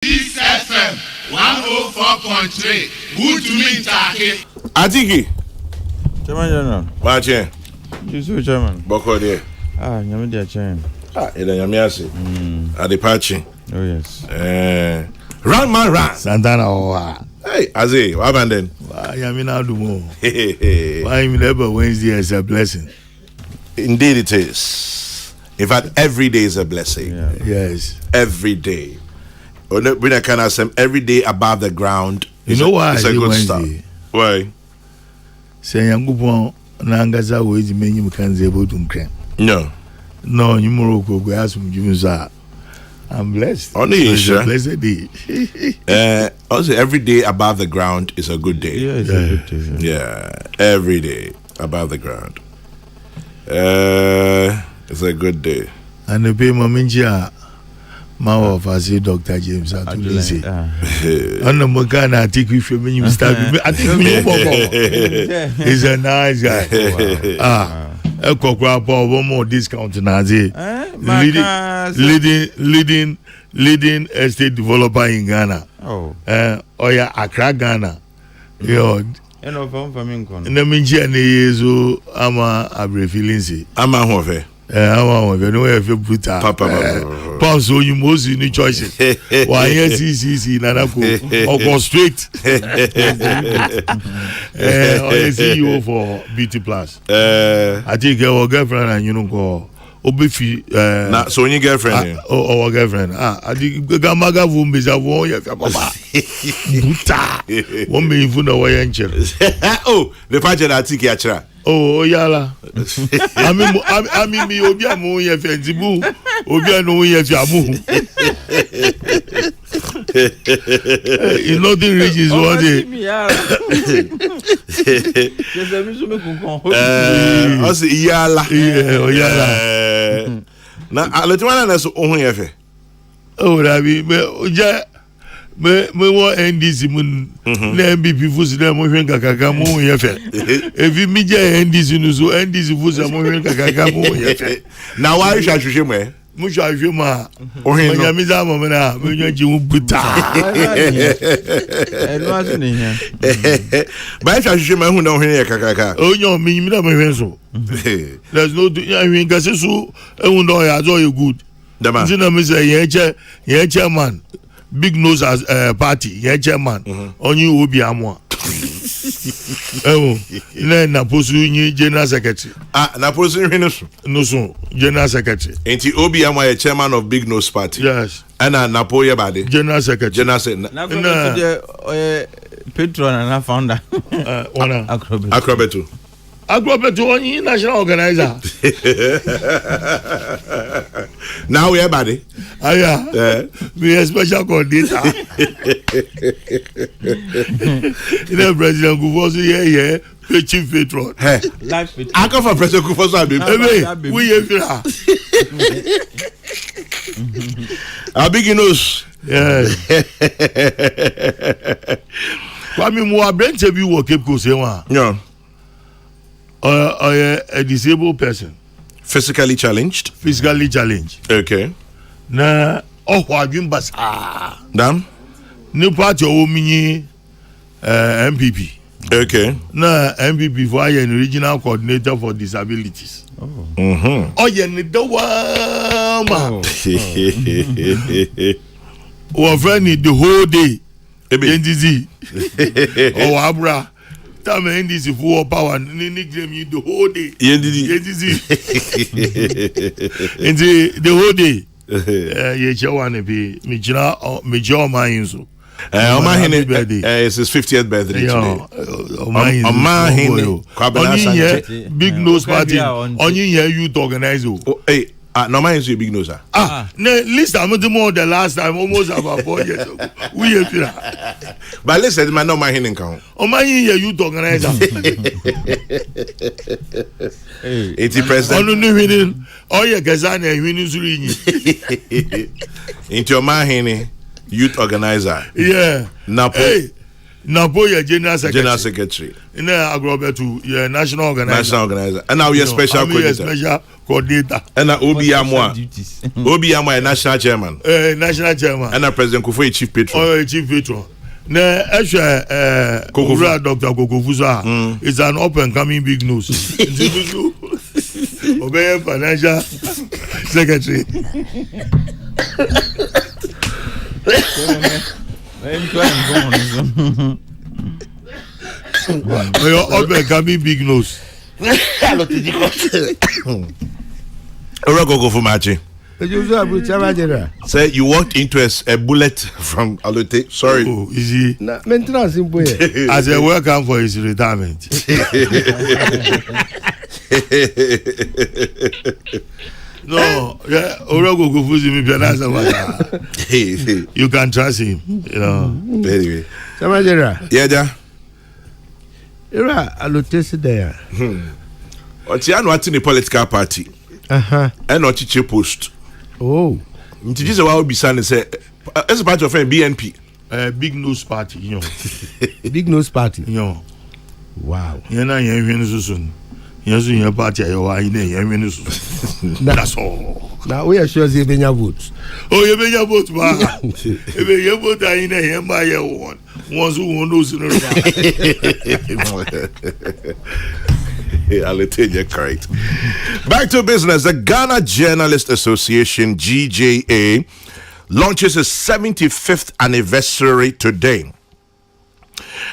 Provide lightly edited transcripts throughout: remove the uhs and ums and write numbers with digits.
This FM 104.3. Who to me take? Atiki. Chairman General. Bache. You see Chairman. Boko there. Nyame dia chairman. Ida nyamiase. Adepachi. Oh yes. Run man run. Santana owa. Hey, Aze, what happened then? Yamina Dumo. Why me never Wednesday is a blessing. Indeed it is. In fact, every day is a blessing. Yeah. Yes. Every day. When I can ask them, every day above the ground. You know why it's a good Wednesday? start. Why? Say Yangupon Nangaza was many mechanics able to cram. No. No, you Morocco, we have some Jumusa. I'm blessed. Only it's sure. a blessed day. Also, every day above the ground is a good day. Yeah, it's a good day. Yeah, every day above the ground. It's a good day. And the pay Maminja, my wife, I say Dr. James Atulisi. And the Mokana, I think if you start, I think he's a nice guy. A Kokrokoo, one more discount now. Leading estate developer in Ghana. Oh. Oya Accra, Ghana. Yo. Neminji ane yezo ama abre feelinsi. Ama hofe. Ama no e fe bruta. Papa. Pass on you most new choices. Why see nanako or go straight. I see you for BT Plus. I think your girlfriend and you know go obefi na so your girlfriend our girlfriend I think gamaga vumbi za wo ya papa buta wo me ifu na wo ya nche oh the fact that Atiki achira oh yala ami mi obi amu ye fentibu obi anu ye fi amu in nothing reaches one day also yala na aletima na so ohun ye fe oh rabi me oja me wo NDC mun na MPP fusi na mo hwen kakaka mo ye fe evi mi je NDC nu so NDC fusi mo hwen kakaka mo ye fe na wa hwehwe mo mo hwehwe ma ohun no nyame za mo na me nwa ji wo buta No aso ni hia. ba hwehwe ma hu na ohun ye kakaka onyo mi mi na mo hwen so there's no ya hwen gase so ehun do ya zo you good dama ntina me say ye chairman big nose as party ye chairman onyi obi amwa na posu nyi general secretary na posu hwene so general secretary enti obi am a chairman of big nose party yes and napo ye bade general secretary Na Petro na founder ona Akrobeto onyi national organizer now we bade aya we a special coordinator the president go so here chief patron life fit aka for president go so abi we ye fira a big nose yes kwami mo abrante bi wo Cape Coast wa yeah a disabled person physically challenged okay na adwin basa dam ni party o minyi MPP okay na MPP for an regional coordinator for disabilities oye ni dawa ma o friend the whole day NDC o abra time NDC for power ni nickname you the whole day NDC the whole day ye chewane bi me jira man so it's his 50th birthday today Omahine big nose party only youth organizer hey no man is a big nose least I'm the last time almost about 4 years ago we but listen man no man in count Omahine youth organizer it's president onu winning oye gazana winning zuri into your man youth organizer yeah Napo Napoya General Secretary. General Secretary. In Agrobetu, yeah, National Organizer. National Organizer. And now you're special coordinator. Special coordinator. And now Obi Amwa. Obi Amwa, National Chairman. National Chairman. And now President Kufuor, Chief Patron. Oh, Chief Patron. Na Kokura Dr. Kokrokoo is an up and coming big news. Obey Financial Secretary. You're up and coming big news. Say you walked into a bullet from Alote. Sorry. Oh, easy. Maintenance as a welcome for his retirement. No, yeah, you can trust him, you know. Anyway. Yeah. Era alotesi there. What's the political party? And not teacher post. Oh. This is what we say. As a part of a BNP. Big news party, you know. Big news party. You know. Wow. You're not soon. You're your party, that's all. Now we are sure they been your votes. Oh, you been your vote, man. If you vote, I in a by your one. Once who knows in I'll tell you correct. Back to business. The Ghana Journalist Association, GJA, launches its 75th anniversary today.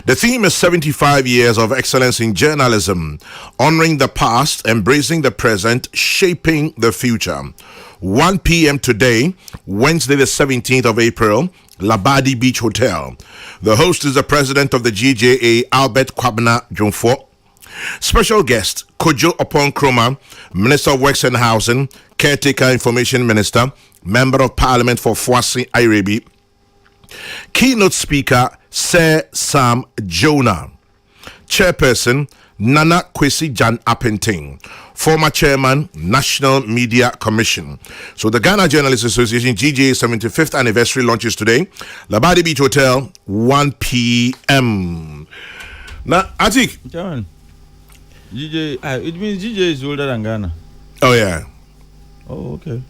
The theme is 75 years of excellence in journalism, honoring the past, embracing the present, shaping the future. 1 p.m. today, Wednesday the 17th of April, Labadi Beach Hotel. The host is the president of the GJA, Albert Kwabena Jumfo. Special guest, Kojo Opon-Kroma, Minister of Works and Housing, Caretaker Information Minister, Member of Parliament for Fwasi Airebi. Keynote speaker, Sir Sam Jonah. Chairperson, Nana Kwesi Jan Appenting. Former Chairman, National Media Commission. So the Ghana Journalists Association GJA 75th anniversary launches today. Labadi Beach Hotel, 1 p.m. Now, Atik. John, GJ, it means GJ is older than Ghana. Oh, yeah. Oh, okay.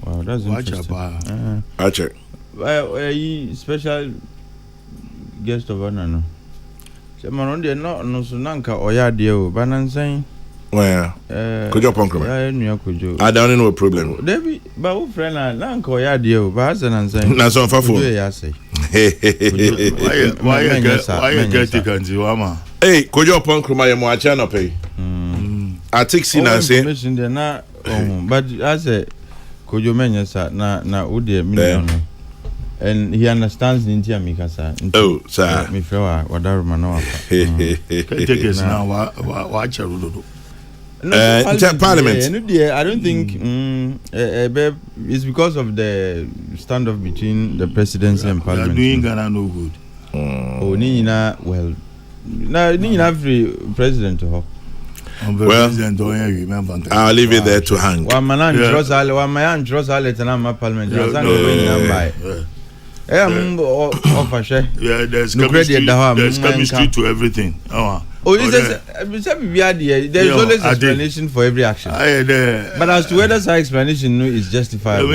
Wow, that's interesting. Watch it. Special guest of honor, no. Man, on the no so nanka oya deal, but I'm saying, well, could you punk I don't know a problem. Debbie, but who friend nanka oya deal, but I'm saying, that's on for why you get it, hey, could you punk my channel pay? I take sin and say, but I say, could you mention that na Udia million? And he understands the India Mikasa. Oh, sir. Me feel what I remember. Take us now. Watch a no, Parliament. I don't think it's because of the standoff between the presidency and Parliament. Doing Ghana no good. Oh, Nina, well, Nina free president. Well, I'll leave it there to hang. One man trust all. One man trust all. It's not my Parliament. Yeah, there's chemistry to everything. There's always explanation for every action. But as to whether that explanation is justifiable,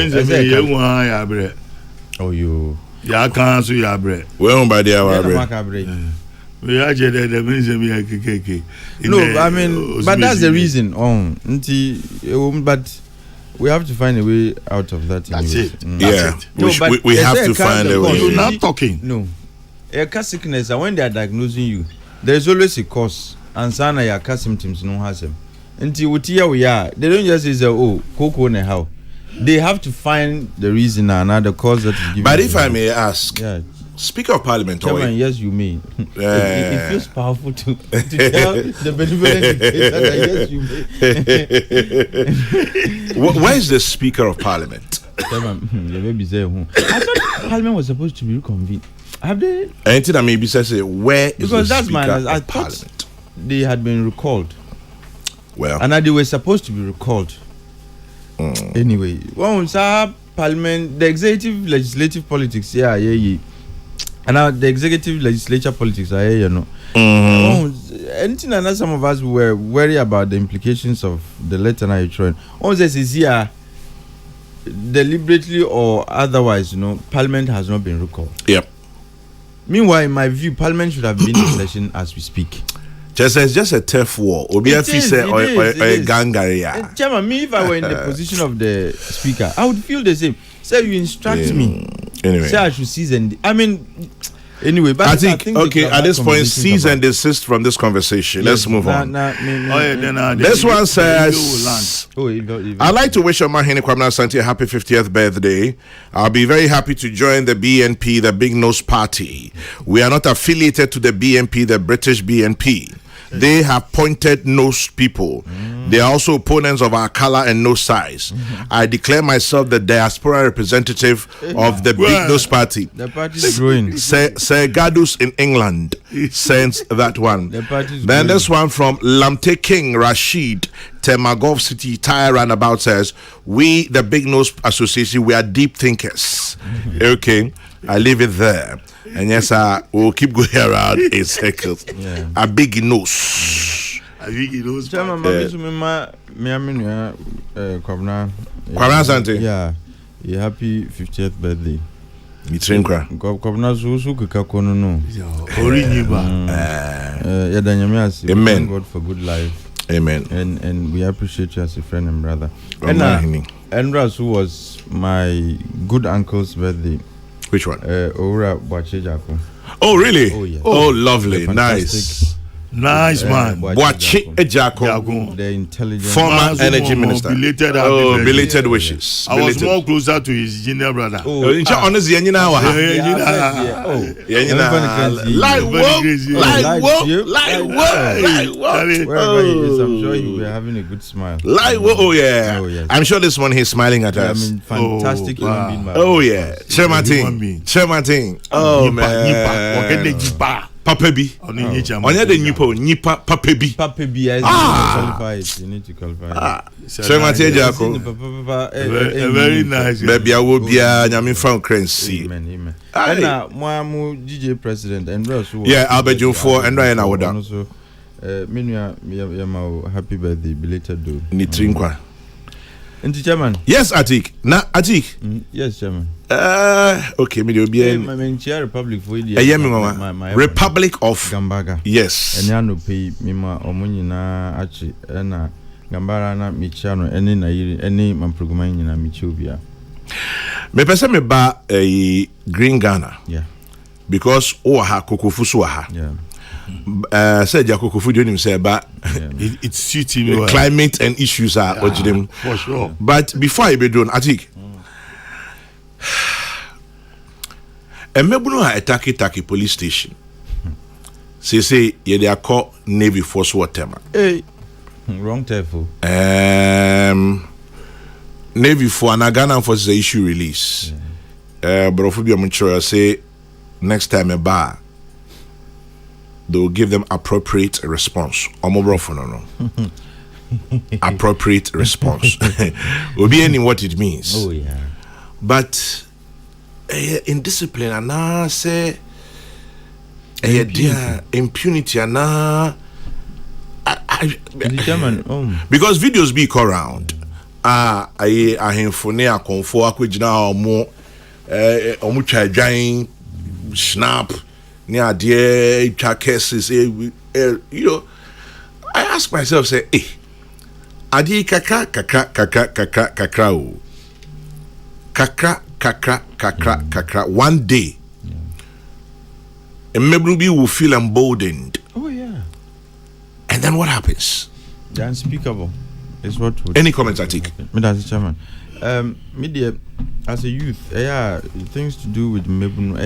oh, you. Yeah, can't see your bread. Well, by the hour, we are no, I mean, but that's the reason. But we have to find a way out of that. That's it. Yeah, we have to find a way. You're not talking. No, a car sickness, and when they are diagnosing you, there's always a cause. And sana ya car symptoms no has them. Until we are, they don't just say, oh, Coco ne how. They have to find the reason and the cause that is given. But if I may ask, yeah. Speaker of Parliament, Chairman, yes, you may. It feels powerful to tell the benevolent that yes, you may. Where is the Speaker of Parliament? Chairman, I thought Parliament was supposed to be reconvened. Have they? Anything that maybe says where is because the that's Speaker I of Parliament? They had been recalled. Well, and they were supposed to be recalled. Anyway, Parliament, the executive, legislative politics, yeah. And now the executive legislature politics are here, you know. Anything that some of us were worried about the implications of the letter now you're throwing. All this is here deliberately or otherwise, you know, Parliament has not been recalled. Yep. Meanwhile, in my view, Parliament should have been in session as we speak. It's just a turf war. Or a gang area. Chairman, me, if I were in the position of the speaker, I would feel the same. Sir, you instruct me. Anyway. Say I should cease and anyway, but I think okay, at this point, cease and desist from this conversation. Let's move on. This one says, I'd like to wish Omahini Kwamina Asante a happy 50th birthday. I'll be very happy to join the BNP, the Big Nose Party. We are not affiliated to the BNP, the British BNP. They have pointed nose people. They are also opponents of our color and nose size. I declare myself the diaspora representative of the Big Nose Party. The party is growing. Sir Gadus in England sends that one. Then this one from Lamte King Rashid, Temagov City Tire Runabout says, we, the Big Nose Association, we are deep thinkers. Okay, I leave it there. And yes, we'll keep going around in circles. Yeah. A big nose. Chairman, Kwabena Asante. Yeah. Yeah, happy 50th birthday. Mitrenkra. Kwabena so kakakono no. Amen. Thank God for good life. Amen. And we appreciate you as a friend and brother. And Andras, who was my good uncle's birthday. which one? Ora Boache Jaco. Oh, really? Oh, yes. Oh, lovely. Nice. Nice man. Boache Ejako, the intelligent former energy minister. Belated wishes. I was more closer to his junior brother. Honestly, you know what? Wherever he is, I'm sure he will be having a good smile. Oh yeah. I'm sure this one he's smiling at us. I mean, fantastic human being. Oh yeah. Chairman. Oh man. Papa B. Onye de nipa Papa B. Papa B. You need to qualify. Chairman Jako. Very nice. Baby, I will be a Yamin from Crency. Amen. And Muamu DJ President and Russell. Yeah, Albert June 4 and Ryan Awoda. Also, Minua, happy birthday, belated do. Nitrinkwa. And Chairman. Yes, Atik. Atik. Yes, Chairman. Okay, me do be Republic for Republic of Gambaga. Yes. And Yano pay Mima Omunina Achi and Gambara na Michano any Nairi any Mamprogumani na Michubia. Me pesa me ba Green Ghana. Yeah. Because ha kokofusu ha. Yeah. Said Jakokofu didn't say about it's suiting well. Climate and issues are urging for sure. But before I be done, Atik. Emebunu ha Taki police station. Say ye they are called Navy Force Watema. Hey, wrong telephone. Navy for and Ghana Force is issue release. But if you be say next time a bar, they will give them appropriate response. Appropriate response. Will be any what it means. Oh yeah. But in discipline, and I say, impunity, and because videos be around. I infone a confo akujina omo omucha dwan snap near dear cases. You know, I ask myself, say, adi kakra one day a Mebrubi will feel emboldened. Oh yeah. And then what happens? The unspeakable is what would. Any comments I take? Mr. Chairman. Media as a youth, things to do with Mebunu,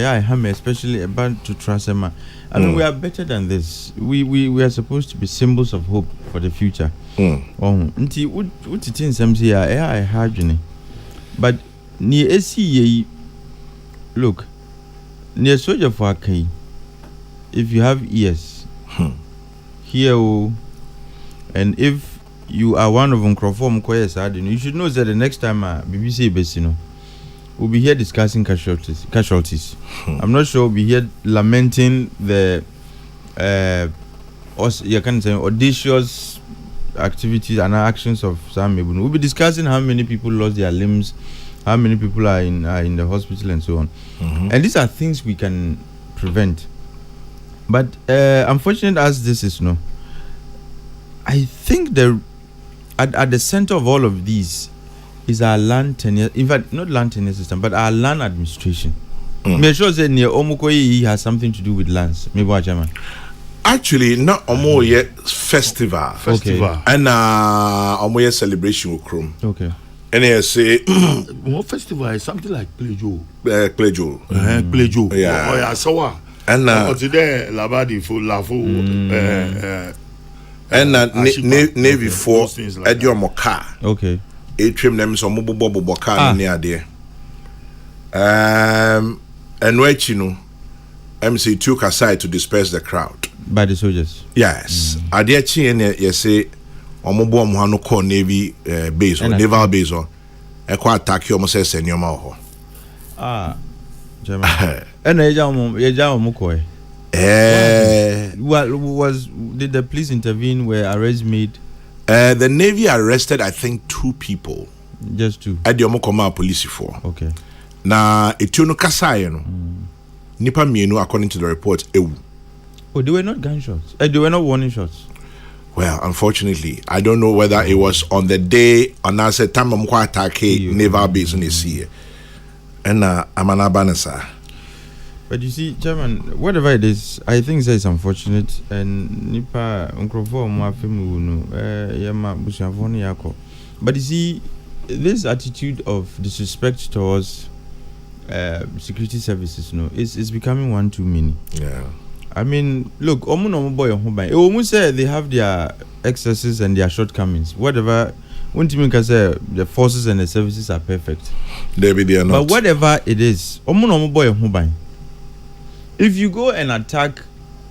especially about to Trasema. I mean, we are better than this. We are supposed to be symbols of hope for the future. Nti what it is some say I hard but near SCA look near soldier for K. If you have ears, hear, and if you are one of them, you should know that the next time BBC Besino, we'll be here discussing casualties. I'm not sure we'll be here lamenting the you can say audacious activities and actions of Sam Mebunu. We'll be discussing how many people lost their limbs, how many people are in the hospital and so on. And these are things we can prevent. But unfortunate as this is, I think at the center of all of these is our land tenure. In fact, not land tenure system, but our land administration. Me sure say near Omukoyi has something to do with lands. Maybe what German. Actually, not Omoye festival. And Omoye celebration with Chrome. Okay. And I say One festival is something like Plejo. Plejo. Plejo. Yeah. Oh yeah, so And today Labadi for Lafo and Navy for Edio Moka. Okay. Atrium names on Mubu Boka near there. And Wechino MC took aside to disperse the crowd By the soldiers. Yes. Adiachi and you say Omobo Muhano call Navy base or naval base or a quite attack you almost says in your mouth. German. And Eja Mukoi. Did the police intervene? Were arrests made? The Navy arrested, I think, 2 people. Just 2. At the Omokoma police for. Okay. Na etuno kasaya no. Nipa mienu according to the report ewu. Oh, they were not gunshots. They were not warning shots. Well, unfortunately, I don't know whether it was on the day on I said time I'm attack naval base in the sea. And I'm an abanasa. But you see, Chairman, whatever it is, I think it's unfortunate. And Nipa Unkrofo Mwafemu Yama Bushavoni Yako. But you see, this attitude of disrespect towards security services, is becoming one too many. Yeah. I mean, look, Omu say they have their excesses and their shortcomings. Whatever, say the forces and the services are perfect. They are not. But whatever it is, if you go and attack,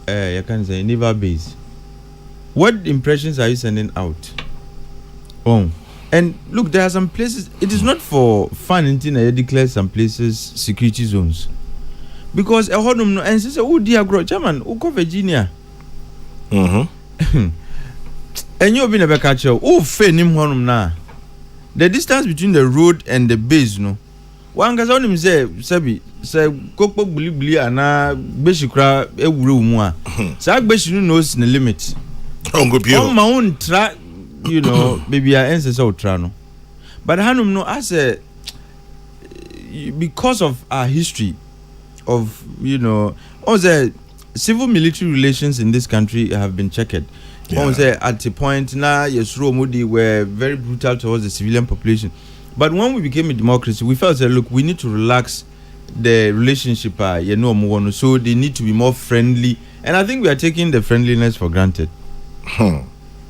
you can say naval base, what impressions are you sending out? And look, there are some places. It is not for fun until I declare some places security zones. Because a hodum no and say, oh dear grow German, Uko Virginia. And you've been a catcher, fenim honum na. The distance between the road and the base, one guy's on him say Kokpo Buli ana Beshikra Ewuru Mua. Sak Beshu knows the limit. On my own track, maybe I answer so trano. But Hanum no as a because of our history of all the civil military relations in this country have been checked. At a point now, yes, Modi were very brutal towards the civilian population. But when we became a democracy, we felt that look, we need to relax the relationship. So they need to be more friendly, and I think we are taking the friendliness for granted.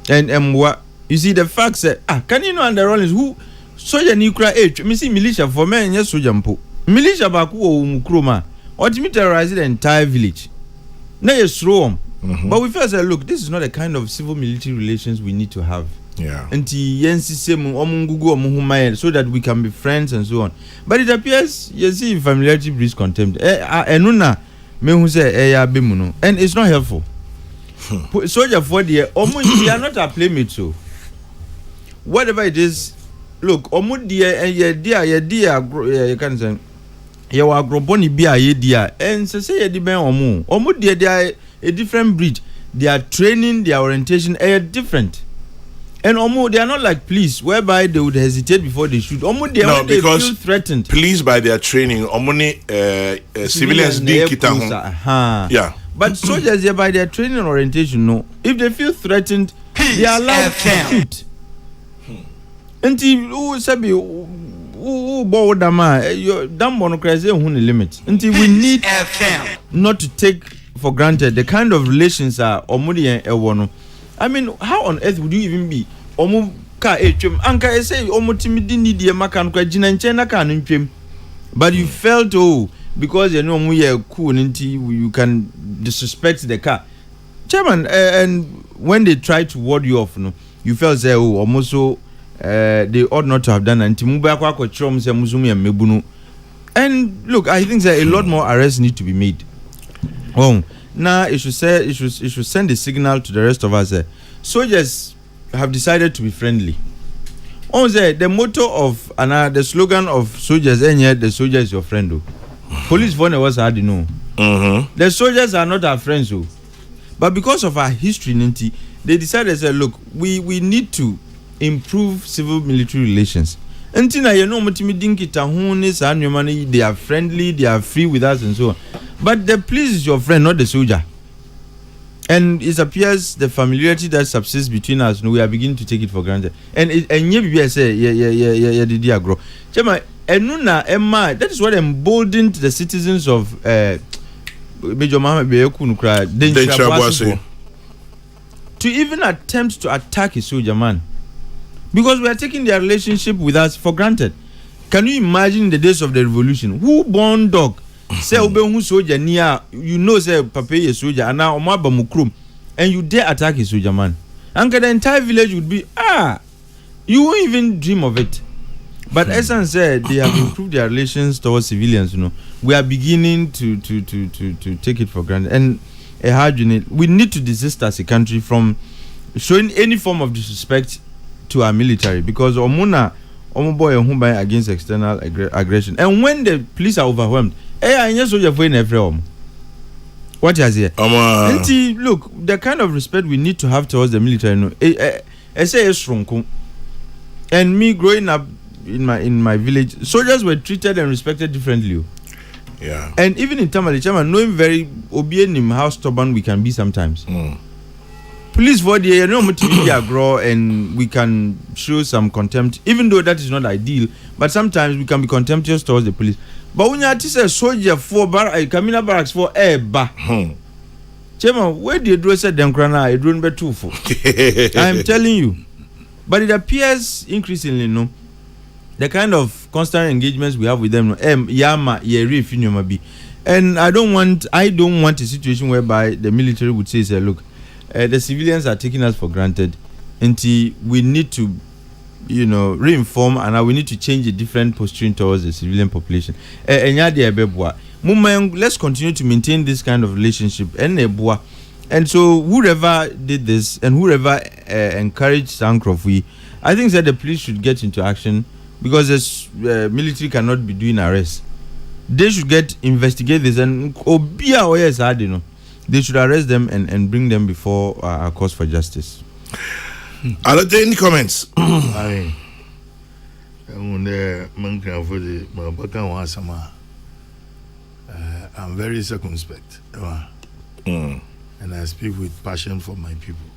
And what you see, the facts that can you know under all is who soldier nuclear age? Me see militia for men, yes, soldier mpo militia baku o mukroma. Ultimately terrorize the entire village. Now you throw them. But we felt that look, this is not the kind of civil military relations we need to have. Yeah. So that we can be friends and so on. But it appears you see familiarity breeds contempt. And it's not helpful. Soldier for the they are not a playmate, so whatever it is, look, you can say you are groboni be a dear and say a deben they are a different breed. Their training, their orientation are different. And they are not like police, whereby they would hesitate before they shoot. They feel threatened. Police by their training, civilians didn't get yeah. But soldiers by their training and orientation, if they feel threatened, they are allowed to shoot. Until until we need not to take for granted the kind of relations are Omudi and Ewono. I mean, how on earth would you even be? Anka say Omotimidi need the Makan Kwajina and Chena can. But you felt because we are cool until you can disrespect the car. Chairman, and when they try to ward you off, you felt almost so they ought not to have done and Timubakwa Chrom say Muzumi and Mebunu. And look, I think that a lot more arrests need to be made. Now it should send a signal to the rest of us. Soldiers have decided to be friendly. The motto of the slogan of soldiers, and yet the soldier is your friend. Police phone was hard to know. The soldiers are not our friends, but because of our history, they decided, look, we need to improve civil-military relations. Until now, they are friendly, they are free with us, and so on. But the police is your friend, not the soldier. And it appears the familiarity that subsists between us, we are beginning to take it for granted. And you say, yeah, grow. That is what emboldened the citizens of Major Mohammed Dencha to even attempt to attack a soldier man. Because we are taking their relationship with us for granted. Can you imagine the days of the revolution? Who born dog? Say who soldier near say papa a soldier and now omaba mukrum and you dare attack a soldier man. And the entire village would be you won't even dream of it. But Esan said they have improved their relations towards civilians, We are beginning to take it for granted. And we need to desist as a country from showing any form of disrespect to our military, because Omuna boy against external aggression. And when the police are overwhelmed, what is here? Look, the kind of respect we need to have towards the military, and me growing up in my village, soldiers were treated and respected differently. Yeah. And even in Tamale, knowing very obedient how stubborn we can be sometimes. Police for the grow and we can show some contempt, even though that is not ideal. But sometimes we can be contemptuous towards the police. But when you are a soldier for Kamina barracks for Chairman, where do you draw said them crana? I don't be too for. I am telling you. But it appears increasingly, the kind of constant engagements we have with them, and I don't want a situation whereby the military would say, look, the civilians are taking us for granted until we need to reinform, and we need to change a different posturing towards the civilian population. Let's continue to maintain this kind of relationship. And so whoever did this and whoever encouraged Sankrofi, I think that the police should get into action, because the military cannot be doing arrests. They should investigate this, and they should arrest them and bring them before our cause for justice. Are there any comments? I'm very circumspect, and I speak with passion for my people.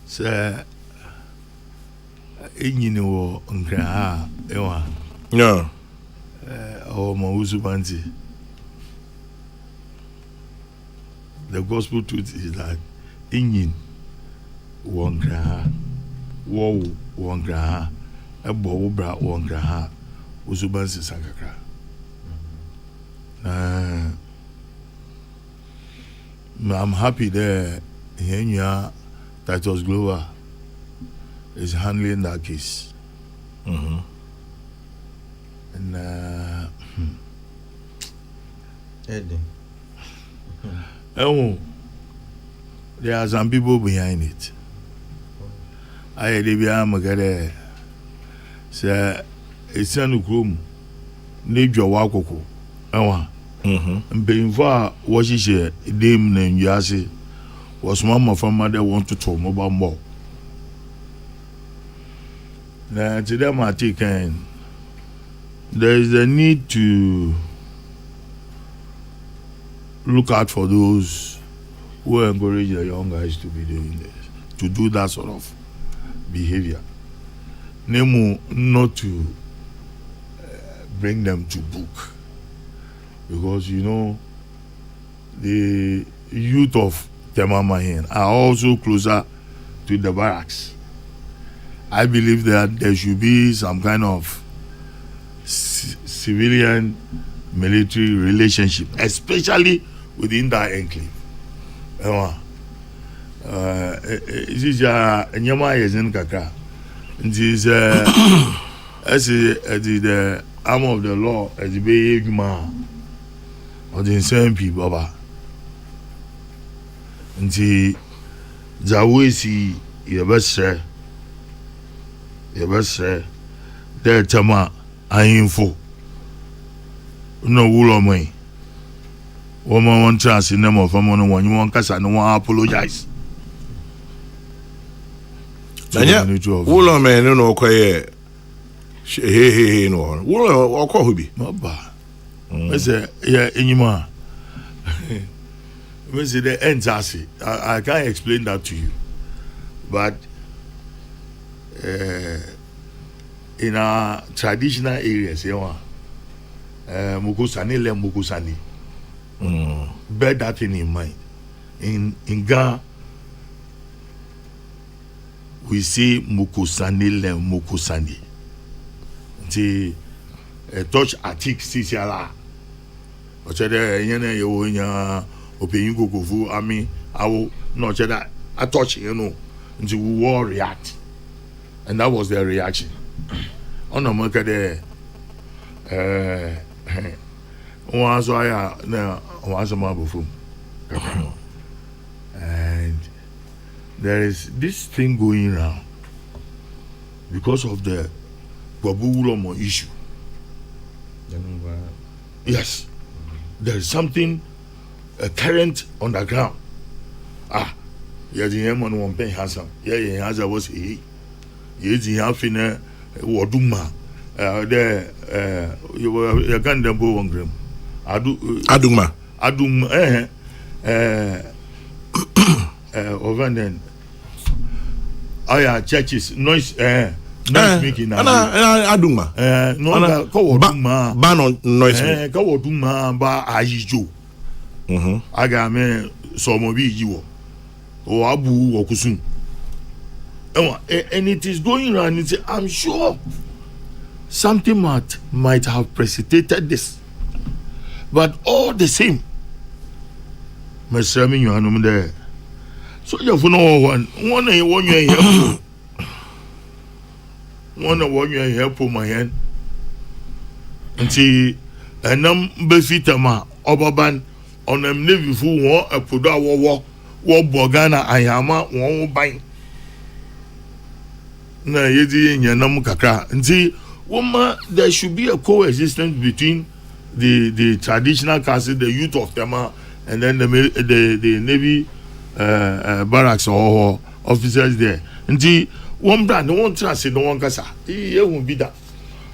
So, No. The gospel truth is that Inyin one graha, wo one graha, a bobra one graha, Usubansi Sankakra. I'm happy there. Here, Titus Glover is handling that case. And there are some people behind it. I had a say it's an ukrum, need your wakoko. And being far, what she said, Dame named Yasi was mama from mother want to talk about more. Now, to them, I think there is a need to look out for those who encourage the young guys to be doing this, to do that sort of behavior. Nemo not to bring them to book, because the youth of Temamahin are also closer to the barracks. I believe that there should be some kind of civilian military relationship, especially within that enclave. This is Nyama Yezen Kaka. It is as the arm of the law as the big man or the same people. Baba. And the Zawisi, your best say, there, Tama, I info. No wool on me. Woman one chance in them of a money one, you want cast and one apologize. Nanya, wool man, no, no, quiet. Hey, no, wool or cohubi. Not bad. I say, yeah, in your man. I say the ends I can't explain that to you. But in our traditional areas, Mukusani le Mukusani. Bear that thing in mind. In Ghana, we say Mukusani le Mukusani. The touch atik sisiala. Ochede yene yo nya opeyin gogofu ami awo no cheda I touch until we will react. And that was their reaction. On the market there once I now once a month before. And there is this thing going around because of the Babulomo issue. Yes. There is something current on the ground. Yeah, the man won't pay handsome. Yeah, as I was he. Yes, he have in a Waduma. There, you can't double one gram. Aduma. Over then. Churches, noise making. Aduma. No, ban on noise making. Go Duma, ba Ajijo. I got me some of you. Or Abu or Kusun. And it is going around. I'm sure something might have precipitated this. But all the same, my sermon, you are no there. So you have no one year help. One year help my hand. And see, and befitama, Obaban, on them navy full war, a Puda war. Bogana ayama won ban na yedi nyanam kakra nti woma there should be a coexistence between the traditional caste, the youth of Tema, and then the navy barracks or officers there nti one brand no one trust no one kasa e won't be that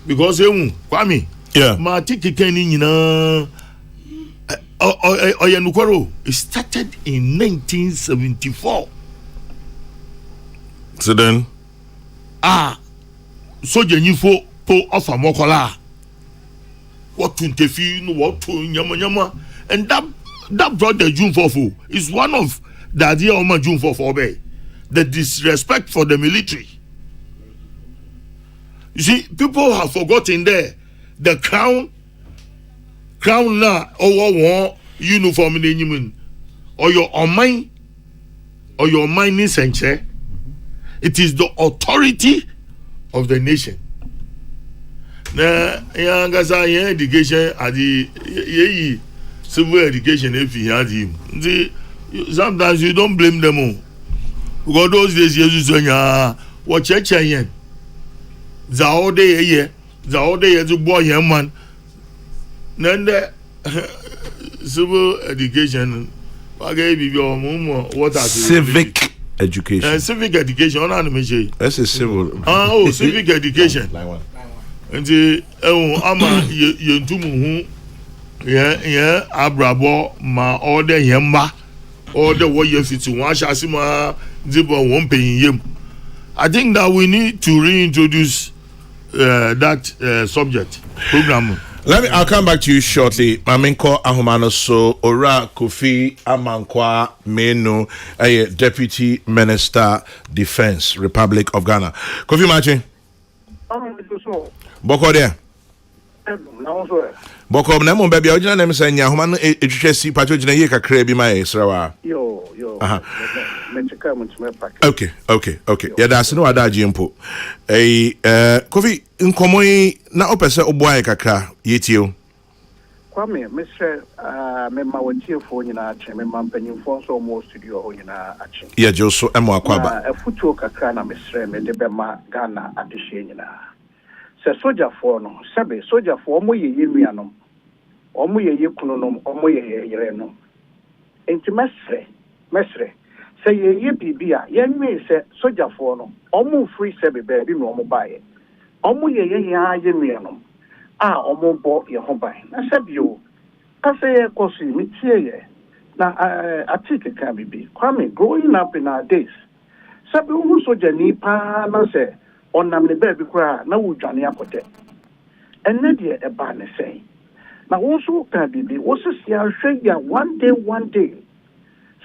because kwami ma tikike ni nyina it started in 1974. So then, so Jenifo po of a mokola. What to interfere, what to yama, and that brought the June 4 is one of the idea of my June 4 obey the disrespect for the military. You see, people have forgotten there the crown now over uniform in the or your mining center. It is the authority of the nation. Now, education at the civil education if you had him. Sometimes you don't blame them all. Because those days you say, what church the all day to boy young man. Then the civil education, what are civic education? Civic education, that's a civil. Civic education. And the Yentumu, Abrabo, ma order Yamba, order what you fit to wash Asima, Zibo won't pay him. I think that we need to reintroduce that subject program. I'll come back to you shortly. Maminko Ahumano so Ora Kofi Amankwa Menu, a Deputy Minister Defense, Republic of Ghana. Kofi Machi. Boko there. Boko Nemo baby, I didn't say Yahumano Education Patron Yaka Krabi my Srawa. Yo. Okay. Yeah, that's no other jimpo. Kofi nkomoyi na opese oboa kakra yetio. Kwame, Mr. Memma Watia for you na chairman Mampanyinfo so more studio ho nyina achi. Yeah, Joso emo akwaba. A futuo kakra na Mr. me de bema Ghana adehye nyina. Se soldier for no, sebe soldier for omo ye nuanom. Omo ye kununom, omo ye yerenom. Enti mesre. Se ye bibia, ye nwe se soldier for no, omo free sebe baby no omo bae. Omo ye nuanom. Omo bo ye ho ban. Na sebio kase kosi mitie ye. Na atike ka bibi. Kwame, growing up in our days. Sebio hu soja ni pa na se onam ne baby kura na wudwane akote. Enne de e ba ne sei. Na wonso ka bibi, woso sia hwe ya one day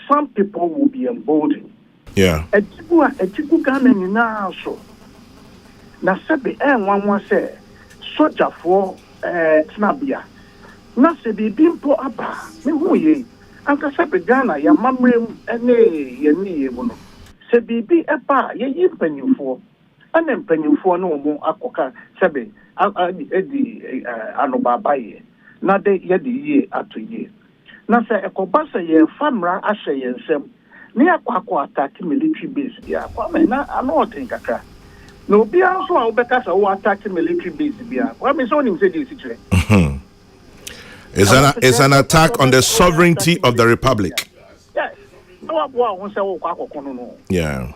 some people will be emboldened. Yeah. Etiku Ghana nyina so. Na sebe nwanwa se soldier for snabia na se bibi mpo aba me hu ye anka sebe Ghana ya mamrem ene ye ni ye mu no se bibi eba ye yi panyimfo ana panyimfo no mu akoka sebe edi anobaba ye na de ye di ye ato ye na se ekoba se ye famra ahye ye nsem ne akwa attack military base ya kwa me na ano otinkaka. No, be also a better so attack military base. What means only say this? It's an attack on the sovereignty of the republic. Yes. No, one say, no. Yeah.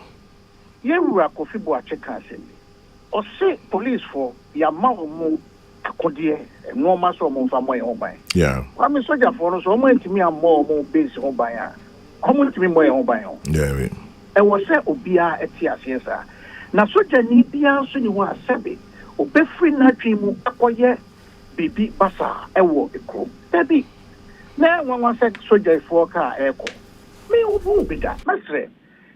You were coffee boy check or say police for your mouth akodie no mass or more from my own by. Yeah. I mean, soldier for us, almost to me, I'm more base home by. Almost to me, my own by. Yeah. And was said, Obia at Tiasa. Na soja ni bia so ni wa sebe obefri na dwimu akoye bibi basa ewo ekro baby na wan say soja ifo ka eko me obu bida mesre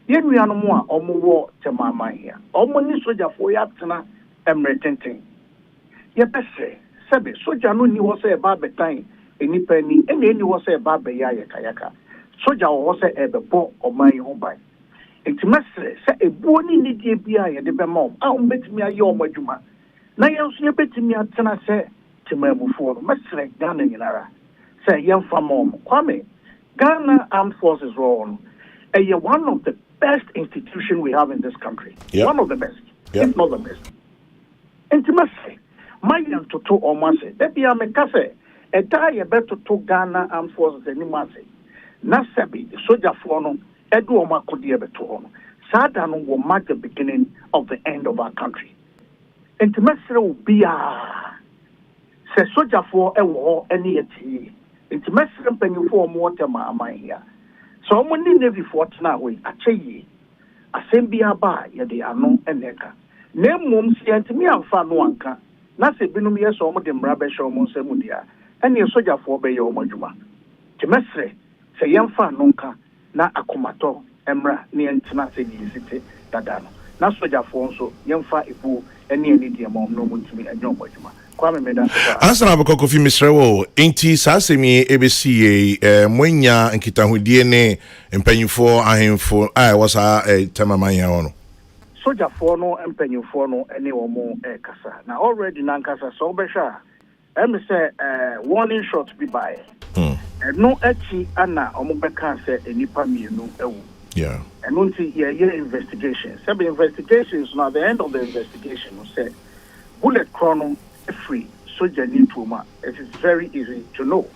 ye nuanom a omowo temama hia omo ni soja fo ya tena emretenten ye pese sebe soja no ni wo say ba betan enipa ni eni wo say ba be ya yaka soja wo say ebebo oman ho ban. It's mesre se ebuo ni nidie bia ye de bema betimi aye adwuma na ye nso ye betimi atena se temamufo no mesre Ghana nyinara se ye mfa mom Kwame Ghana Armed Forces role one of the best institution we have in this country. Yep. One of the best, yep. if not the best. Intimacy my to omase de bia me kase e da ye beto to Ghana Armed Forces animase na sebi soldier for no Edu Omakodi Ebeto. Sadano will mark the beginning of the end of our country. And to Messer be a soldier for a war any at ye. And to Messer and penny for water my here. So I'm only Navy Fort now way a che a same be a bar ye de ano and neka. Name mum see and to me and fan wanka. Nasa binum yes or modern rubbish or monsemudia. And your soldier for bay or majuma. To Messer say young fan nonka. Na akomato emra ne entina se di city dada no na soja fo nso yemfa ebu ene ene die mom no muntumi enyo bojuma Kwame meda asana aboko Kofi misrewo enti sasemi ebesi mwenya nkitahudie ne mpanyifo ahemfo wasa tamaman ya ono soja fo no mpanyifo no ene omo kasa na already na nkasa so behwa em say warning shot be by no echi ana omubeka se enipa mienu ewu. Yeah. And until ye investigation. Some investigations now the end of the investigation will say bullet chrono free soldier need to ma. It is very easy to know.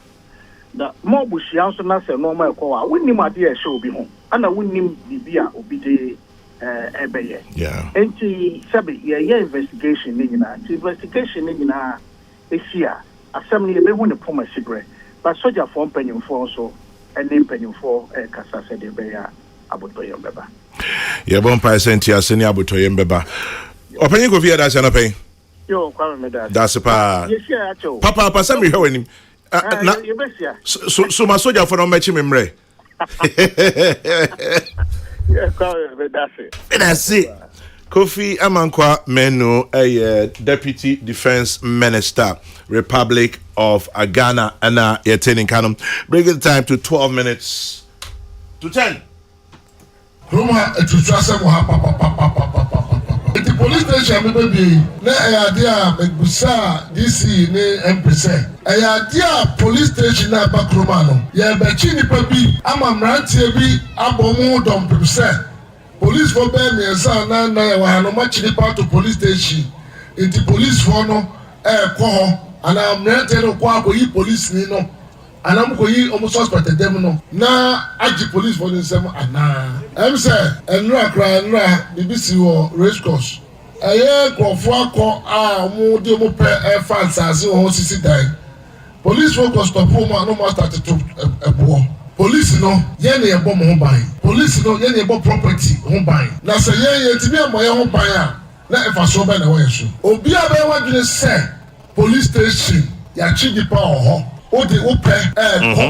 The more bushi also na say normal call we nim ade show be home. Ana we nim bibia obi de ebeye. Yeah. Enti sabi ye investigation ni na. Investigation ni na esia assembly be hu ne poma sibre. But soldier for penny for also and then penny for kasa said the bear abotoye mbeba. Yeah, bompa senti aseni abotoye mbeba. Openye go via that's na pay. Yo, Kwame meda. That's pa. Yes, yeah, acho. Papa send me here when him. You besia. So my soldier for no match me mre. Yeah, Kwame meda se. That's it. Kofi Amankwa Menu, a Deputy Defense Minister, Republic of Ghana, and Yetenin Kanum. Bring the time to 12 minutes to 10. Roma etutrasa mo ha papa. The police station me baby na ayade megbusa DC ne MPC. Ayade police station na ba Roma no. Ya be chi nipa bi ama mrantie bi abomu dom pepse. Police for be me sa na ya wa no ma chi nipa to police station. The police for no ko ho ana mrantie no kwa ko yi police ni no. Anam ko yi almost suspected them no na agi police for them ana em say enra kra enra BBC wo race course eye krofo akọ a mu de mu pe fans as wo sisi dan police focus stop mo no mo start to ebo police no ye na ebo mo ban police no ye na ebo property ho ban na say ye tibi amoye ho ban a na efa so ba na wo yeso obi a be wadwene say police station ya chi di pa ho o de o pɛ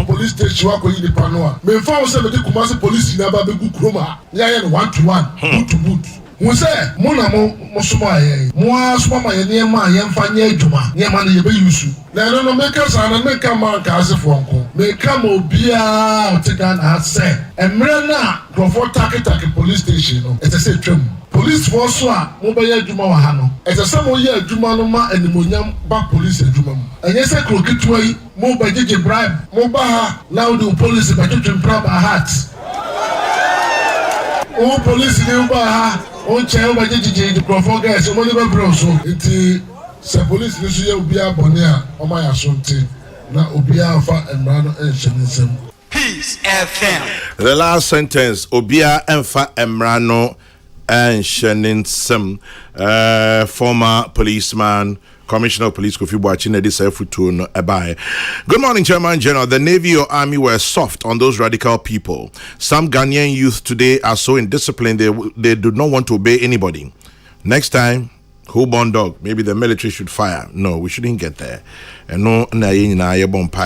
police station wa ko yi nipa no a me fa wo sɛ me de Kumasi police na ba be gu kroma ya yɛ no 1-to-1 boot to boot wo sɛ mo na mo soma yɛ mo a soma ma yɛ ne ma yɛ mfa nyɛ adwuma ne ma ne yɛ be yusu na no no me ka sa na me ka ma ka ase fo nko me ka mo bia o te ga na sɛ emre na krofo take police station no ɛsɛ sɛ twam police force so a mo be yɛ adwuma wa ha no ɛsɛ sɛ mo yɛ adwuma no ma animonyam ba police adwuma mu ɛnyɛ sɛ kroketwa yi mo ba gege bribe mo ba ha now the police ba twetwe bribe heart o police ni ba ha o che o ba gege the crofo guys o mo ni ba bro so nti se police ni so ye obi abone a o ma ya so nti na obi afa emra no enhyenisem. Peace FM. The last sentence, Obia Enfa Emrano and Shenin former policeman, Commissioner of Police Kofi Boachine Edisefutu Ebae. Good morning, Chairman General. The Navy or Army were soft on those radical people. Some Ghanaian youth today are so indisciplined they do not want to obey anybody. Next time, who born dog? Maybe the military should fire. No, we shouldn't get there. And no, na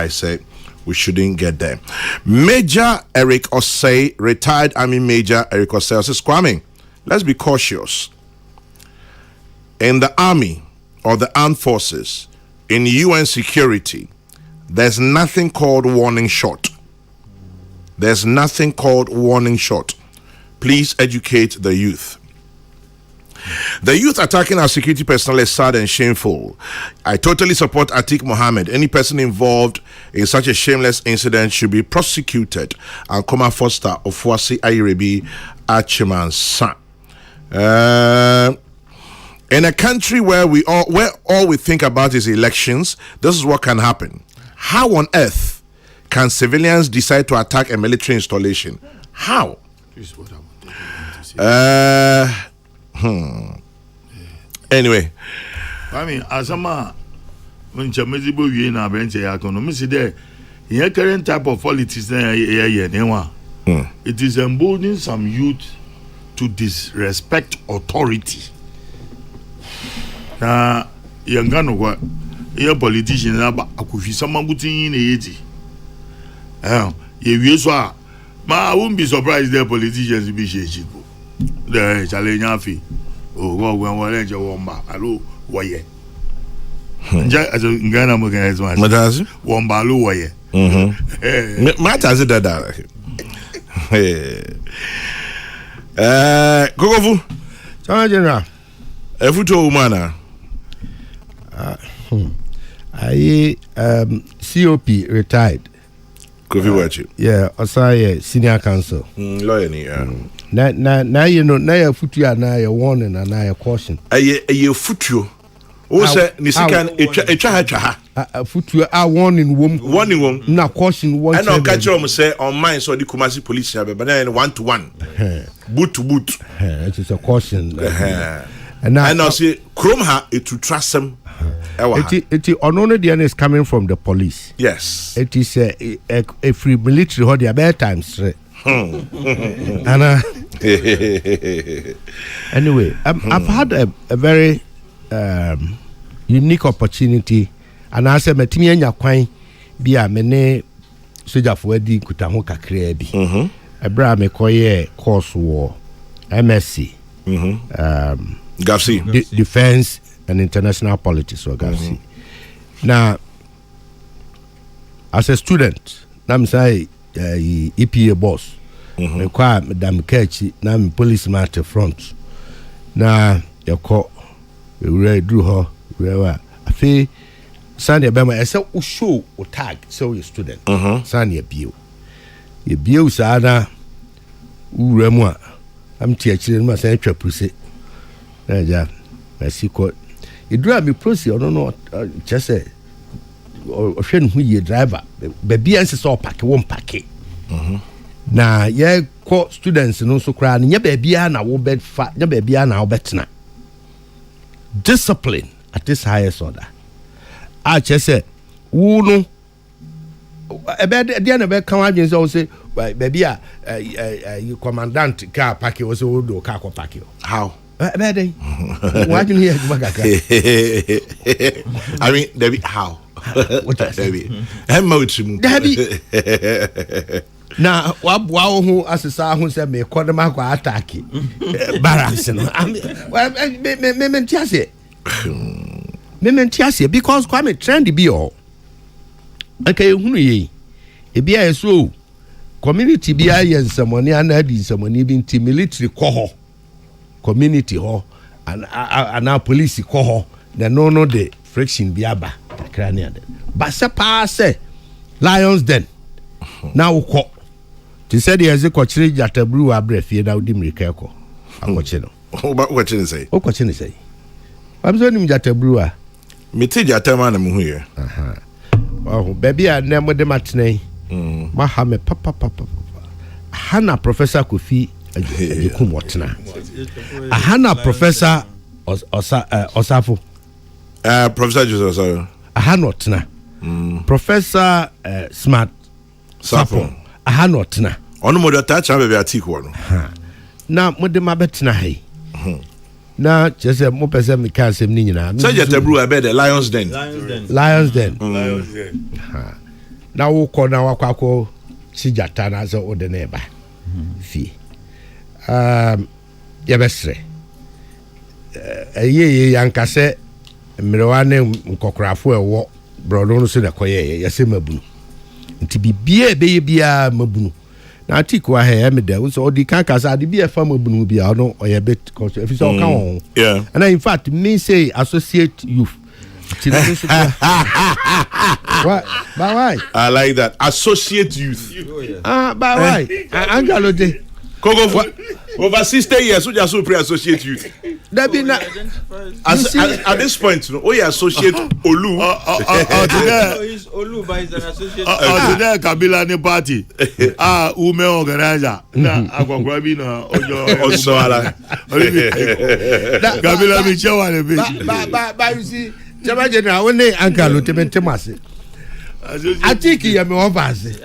say we shouldn't get there. Major Eric Osei, retired Army Major Eric Osei, says, Kwame, let's be cautious. In the Army or the armed forces, in UN security, there's nothing called warning shot. There's nothing called warning shot. Please educate the youth. The youth attacking our security personnel is sad and shameful. I totally support Atik Mohammed. Any person involved in such a shameless incident should be prosecuted. And Koma Foster of Fuasi Ayirebi Achiman San. In a country where all we think about is elections, this is what can happen. How on earth can civilians decide to attack a military installation? How? Anyway, I mean, as a man, when Chamazibo you in a bench, I can see there. In a current type of politics, it is emboldening some youth to disrespect authority. Now, young gun, what your politician about Akufi, someone putting in a 80. If you saw, I won't be surprised their politicians be shaky. The challenge oh, go when we let you womba. Hello, waye. Nja as Ghana mo kan esma. Matazi? Womba lo waye. Matazi dada. Kokrokoo. Chairman General. Efuto umana. I COP retired. Kofi Wachi. Yeah, Osai senior counsel. Lawyer ni. Now you know now you futu na you warning and now you caution. Aye futu. O say ni sikan etwa ha. Futu warning wom. Na caution one. And catch them say on mine so the Kumasi police have but then 1-to-1. Boot to boot. It is a caution. And now say Chrome ha it to trust them. It only the is coming from the police. Yes. It is a free military hold their bad times. And anyway, I've had a very unique opportunity, and I said, "Metimi enya kwan bi a mene soja for di kuta ho kakra bi." Ebra me koye course war MSc. GAFC. Defense and International Politics or GAFC. Now, as a student, I'm say EPA boss. me kwa madam kachi na me policeman at the front na yako we do ho we wa afi Sunday be ma ese wo show o tag so you student Sunday bio ye bio sa na wura mu a am tie akire mu asan twa pruse na ja merci ko idura mi prosi ono no chese o hwe hu ye driver be bia nse so park wo park na ye ko students no so kra nya ba bia na wo bed fa nya ba bia na wo betena discipline at this highest order a chese wo no ebe dia na be kan adwen so say baby you commandant car park wo so do car ko park how ebe dey what you hear magaka I mean Debbie how what Debbie emotion Debbie na wabua ho asesa ho se me kodem akwa attack barracks no me mentiase because kwa me trend bi o okay hunu ye e bia eso community bia ye nsamoni ana di nsamoni bi nti military ko ho community ho ana police ko ho the no the friction bi aba takra ne ade ba se pa se Lions Den na wo ti said he has a kochiri jatabru abrefie na udi mrika ko akoche no what you say o koche ni say am so nim jatabru a me ti jatama na mu here oh baby a na mo de matene ma ha me papa hana professor Kofi ajikum wotena hana professor osafo professor Joseph sorry hana wotena professor smart sapo aha no tena ono mo dota cha be atiku no na mo de mabetena hai na chese mo pese me kan sem ni nyina so jatabru abe the Lions Den na wo ko na wakwako chijata na so ode na eba fi ya besre ye yankase mrewane nkokrafo ewo brodo no so na koye yase mabunu nti bibia be bia mabunu na atiku ahe me da so odi kan kasa de bia fa mabunu bia no oye bit cause if so kan on yeah and in fact me say associate youth why I like that associate youth but why angalo de Kogo over 60 years we just so pre associate youth that be na at this point no we associate Olu He's Olu but he's an associate today Kabila ni party ume organizer na agwagwa bi na ojo Osoala Kabila bi chewa le bi ba you see Jaba General when angalo tementemase atiki ya me ovase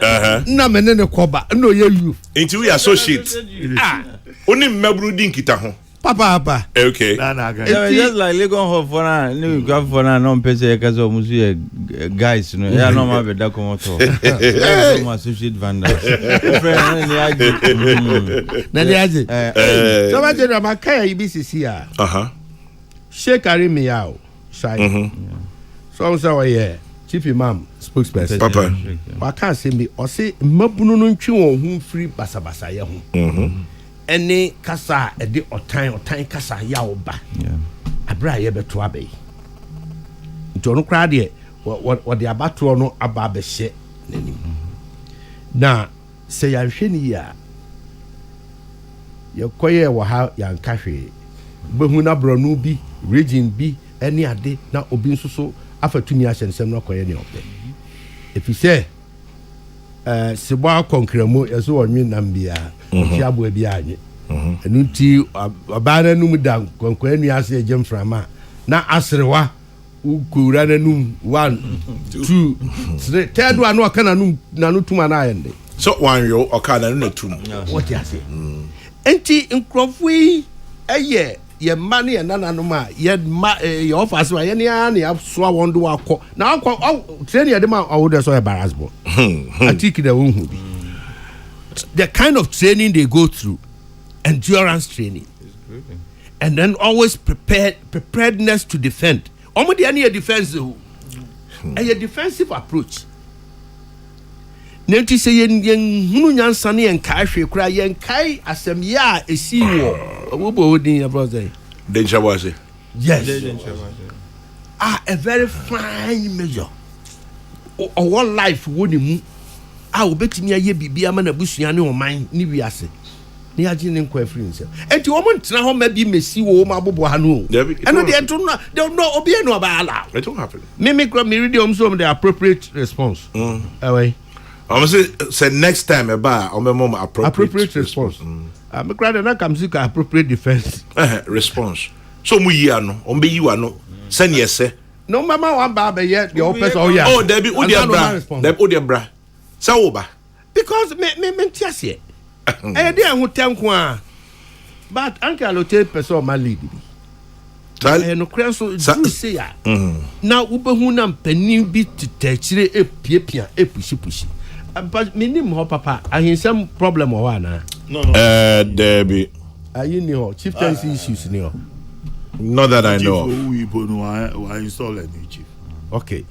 na me ne koba no ye you into we associate oni mmabru din kita ho papa okay it's just like Legon Hall for now new go for now no pese kazo musu guys no ya no ma be da komoto so associate vanda friend na ni aje so ba je na makaya ibcc a Sheikh Arimi yao sai so yeah chief imam spokesperson papa wa kan say me o say mabunu no ntwi won hu free basabasa ye ho ene kasa e de otan kasa ya oba abra ye beto abai ntono kra de wo de abato no aba be hye nanim na say ya hwe ni ya ye koye wo ha ya nkahwe behu na bronu bi region bi ene ade na obi nso so afatumi ahyensem no koye ne obe if you say sebo konkramo yeso wonwe nambia fiabo bia anye enuti abana num da konkwanu ase egem frama na asrewa ukura nanum 1 2 3 third one aka nanum nanu tuma na ayende so one yo aka nanu na tum what you say enti nkrofui eye ye mane ye nananum a ye ye office wa ye ne ya ne so wondo akọ na akọ train ye dem awode so embarrassment atiki da won hu bi the kind of training they go through endurance training and then always preparedness to defend almost any defensive a defensive approach Nenti say yen hunu nyansa ne yen kai hwe kura yen kai asem ya esi wo wo din brother. Danger was it? Yes. A very fine measure. O one life woni mu. Obetimi aye bibia ma na busua ne o man ni wiase. Ni agi ne nkwa free himself. Enti wo mo ntena ho ma bi mesi wo ma bobo ha no. Eno de ento no obi eno ba ala. It don't happen. Me read the appropriate response. Away. I'm say next time about appropriate response. Me cry na come see appropriate defense. Response. So mu yi ano, be you ano. Send yes. No mama wan ba be yet the person oh Oh, there be Udia bra. Sa oba. Because me tiase. Eh dey hu tem ko a. But uncle Alote person ma lead. No kran so do say ya. Na ubehu na mpanin bi tetachire epiepia epushi. But minim ho papa ahinsam problem o na. No. There be. Ayi ni ho chieftaincy issues ni ho. Not that I know. We install a new chief. Okay.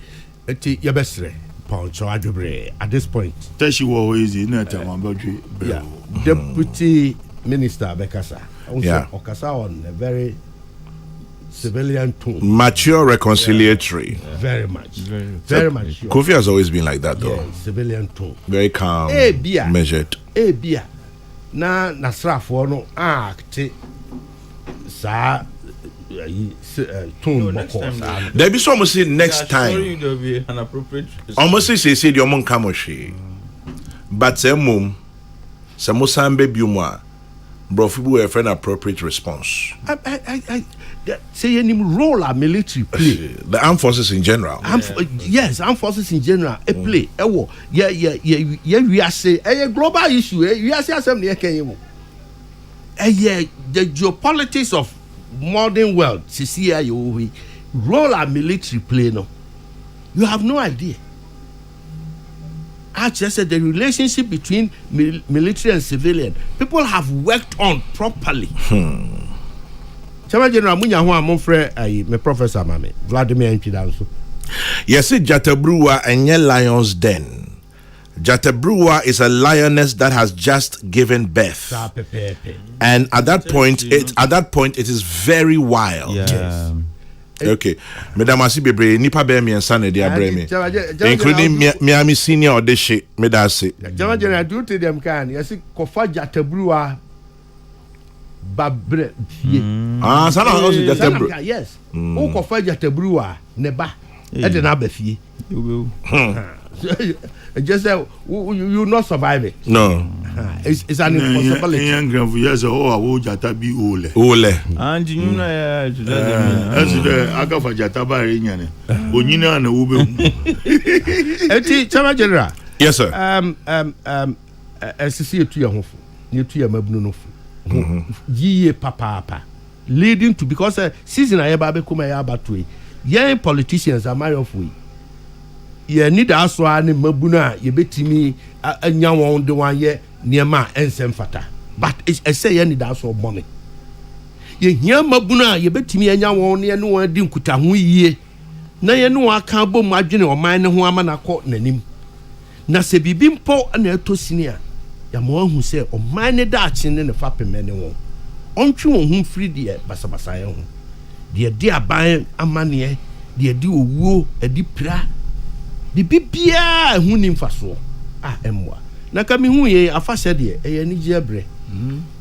Eti yebesre poncho adwobre at this point. Teshi wo easy na tamambadwe. Yeah. Deputy Minister Bekasa. Yeah. Okasa on a very civilian tone. Mature reconciliatory. Yeah. Very much. Very much. Kofi has always been like that though. Yeah, civilian tone. Very calm. Measured. Bia. Na nasrafo no act sa tone boko. There be so much next time. Sorry, there will be an appropriate. Almost say the omon kamoshi. But mum samusambe biumwa. Brofibu will have an appropriate response. I say any role a military play. The armed forces in general. Yes, armed forces in general. A play. We are say a global issue. We are saying something. The geopolitics of modern world. CCI role a military play. No, you have no idea. I just said the relationship between military and civilian people have worked on properly. Chama General Munya ho amofre me professor mame Vladimir Nchidanso. Yes, Jatabruwa and Lion's Den. Jatabruwa is a lioness that has just given birth. And at that point it is very wild. Yeah. Okay. Madam Asibebre nipa be me nsane dia bre me. Including Miami senior audition me da say. Chama General do to them can yes kofa Jatabruwa babre fie. Sana no so Jatabru. Yes. O kofa Jatabruwa ne ba e de na ba fie. Just say you not survive it. No. It's an impossibility. Young yes oh jata bi ole. And you know as the agafa jata ba re nyane. Onyina na wo be. Eti Chama General. Yes sir. SCC etu ya hofo. Ni etu ya mabunu no fo. Yiye papa leading to because season ayeba be kuma ya batwe. Young politicians are my of we. Ye need aso ani mabunu a ye betimi anya won de wan ye niema ensem fata. But it say ye need aso money. Ye hia mabunu a ye betimi anya won ne no wan di nkuta ho yie. Na ye no aka bom adwene oman ne ho ama na kɔ nanim. Na se bibi mpo na etosini a ya mo hu se oman ne da achi ne fa pemene won. Ontwe won hu free de basabasa ye ho. De aban amane de owuo edi pra bibia hu ni mfaso emwa na ka mi hu ye afase de ye ni jebre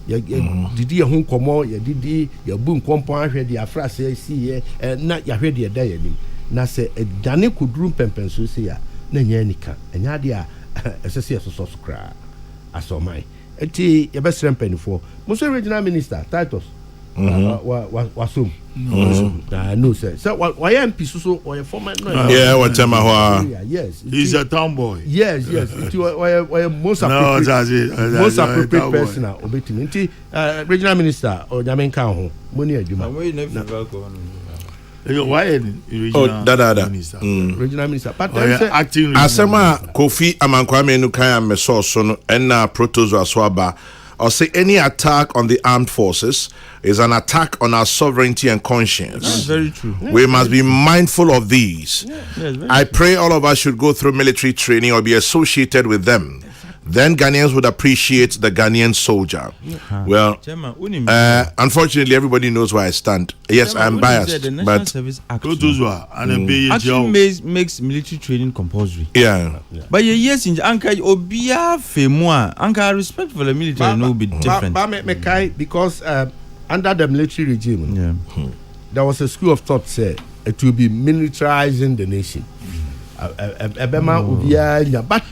ye didi ye hu komo ye didi ye bu nkompo ahwe de afrase si ye na ya hwe de da ye nim na se dane kuduru pempenso se ya na nya nika enya de a esese yeso kra asomai eti ye besrem penifo mo so regional minister Titus wasum no sir so why MP so or former no yeah what time yes he's a town boy yes it why most appropriate person obetimi regional minister or Jamenka ho money adwuma regional minister but acting Asema Kofi Amankwame no kan ameso so no na protozo aso aba or say any attack on the armed forces is an attack on our sovereignty and conscience. That's very true. We must be mindful of these. I pray all of us should go through military training or be associated with them. Then Ghanaians would appreciate the Ghanaian soldier. Well, unfortunately, everybody knows where I stand. Yes, I'm biased. The National But Service Act actually makes military training compulsory. yeah. But yes, in Anka, Obia Femua, Anka, respect for the military will be different. Because under the military regime, there was a school of thought said it will be militarizing the nation. But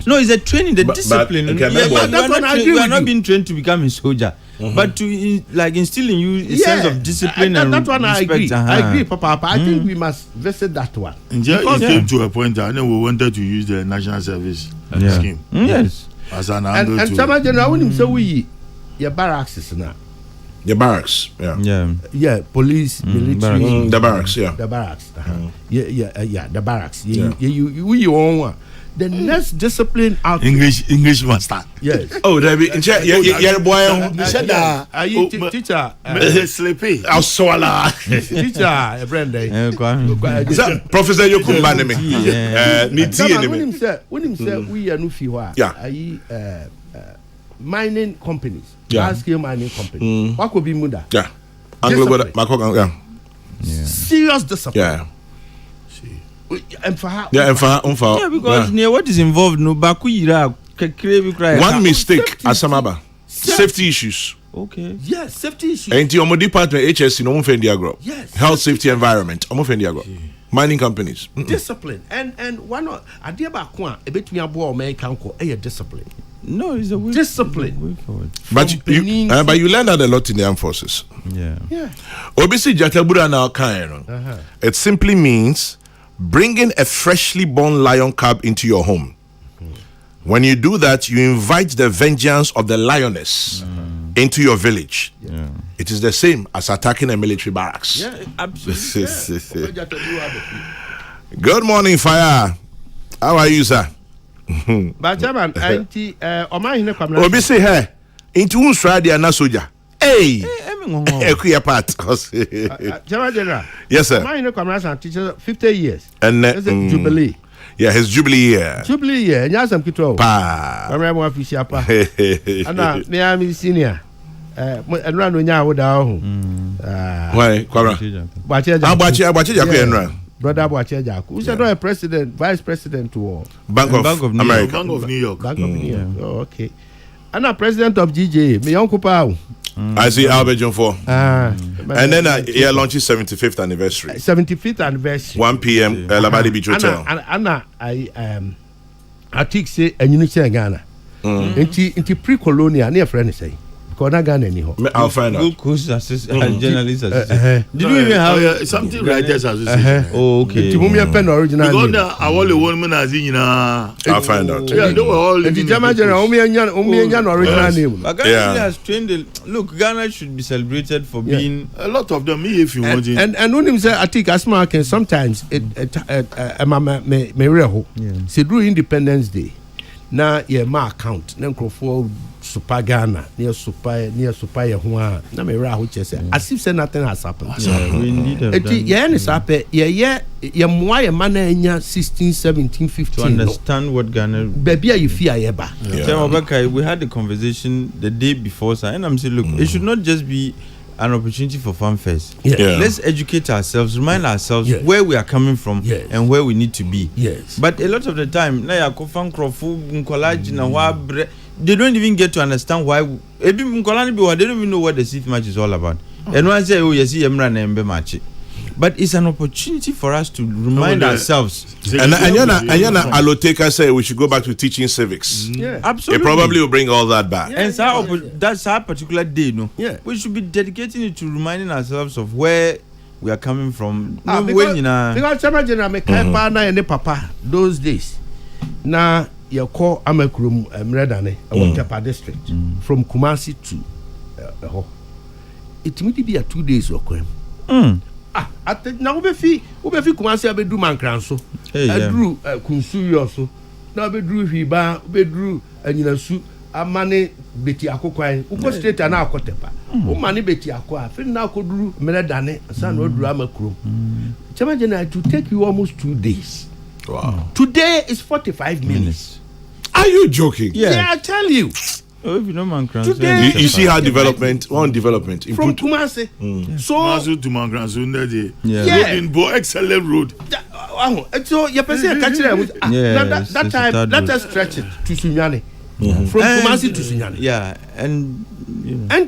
no, it's a training, the discipline. okay, we are not being trained to become a soldier, but to instill in you a sense of discipline and that one respect. I agree, Papa. I think we must visit that one. It came to a point that we wanted to use the national service scheme. Yes. As an and Chairman General, when him say we your barracks is now. The barracks, Yeah, police, military. the barracks, The barracks. Yeah, the barracks. You own one. The next discipline out. English master. Yes. Oh, there be boy. Teacher. Sleepy. I'll swallow. Teacher, Brenda. Professor Yokumba me. When him say we are no fiwa. Yeah. Mining companies. Yeah. Large scale mining companies. What could be muda? Yeah. Serious discipline. Yeah. And for how? Yeah, and for because near what is involved, no Bakuyira, one mistake, Asamaba. Safety issues. Okay. Yes, safety issues. And your department, HS, no Agro. Yes. Health, safety, environment, Agro. Mining companies. Discipline. And one of Adiaba Kwan, a bit me a boy, American co, a discipline. No, it's a way, discipline. But you learn that a lot in the armed forces. Yeah. Obisi Jatabura now kind. It simply means bringing a freshly born lion cub into your home. When you do that, you invite the vengeance of the lioness into your village. Yeah. It is the same as attacking a military barracks. Yeah, absolutely. Good morning, Fire. How are you, sir? But Chairman, Obi say hey, into Australia na soldier. Hey, Ekuya part. Chairman General. Yes, sir. My comrades and teachers 50 years. And Jubilee. Yeah, his Jubilee year. Jubilee year. And you some kitro. Pa. I'm a official pa. And me am senior. And run when you would Why, Kwara? Bache Brother Boacheja, who's a president, vice president to Bank of America. Bank of New York. Bank of New York. Oh, okay. And a president of GJ, me uncle Pau. I see Albert John 4. And then he launches 75th anniversary. 75th anniversary. 1 p.m. Labadi Beach Hotel. Anna, I think say and you know Ghana. Into pre-colonial near friend say. I'll find out. Good course journalist association. Did you even have something writers association? Oh, okay. Pen original. I'll find out. Yeah, they were all the German general original name. But Ghana has trained. Look, Ghana should be celebrated for being a lot of them. If you want it, and when him say, I think Asma can sometimes me real. Say do Independence Day. Now my account. Now for Super Ghana near Super Yahua. Now me ra which say as if say nothing has happened. We need a man 16, 17, 15 to understand what Ghana. Baby, you fear yeba. We had a conversation the day before, and I'm saying, look, it should not just be an opportunity for fanfares. Let's educate ourselves, remind ourselves where we are coming from and where we need to be. But a lot of the time, they don't even get to understand why. They don't even know what the city match is all about. And one say, oh, yes, match. But it's an opportunity for us to remind ourselves. And Aloteka say we should go back to teaching civics. Absolutely. It probably will bring all that back. And that's our particular day, no? We should be dedicating it to reminding ourselves of where we are coming from. Because Chairman General partner and Papa those days. Now you call Amekurum Mredane, Tepa district, from Kumasi to it may be a 2 days or at the now be Kumasi Abedu Mankranso. I drew Kunsu Yoso. Now be drew Hiba, be drew and Yinasu amane beti akokwan uko straight na akotepa o mane beti akwa fe na akoduru meredane asa na oduru amakrom Chairman General, it will take you almost 2 days. Wow. Today is 45 minutes. Are you joking? Yeah, I tell you. Oh, if you know man Today, You see how development from Kumasi. So Kumasi to Mangranzo, yeah, in Bo excellent road. So your person catch that time. Let us stretch it to Sunyani. From Kumasi to Sunyani. Yeah, and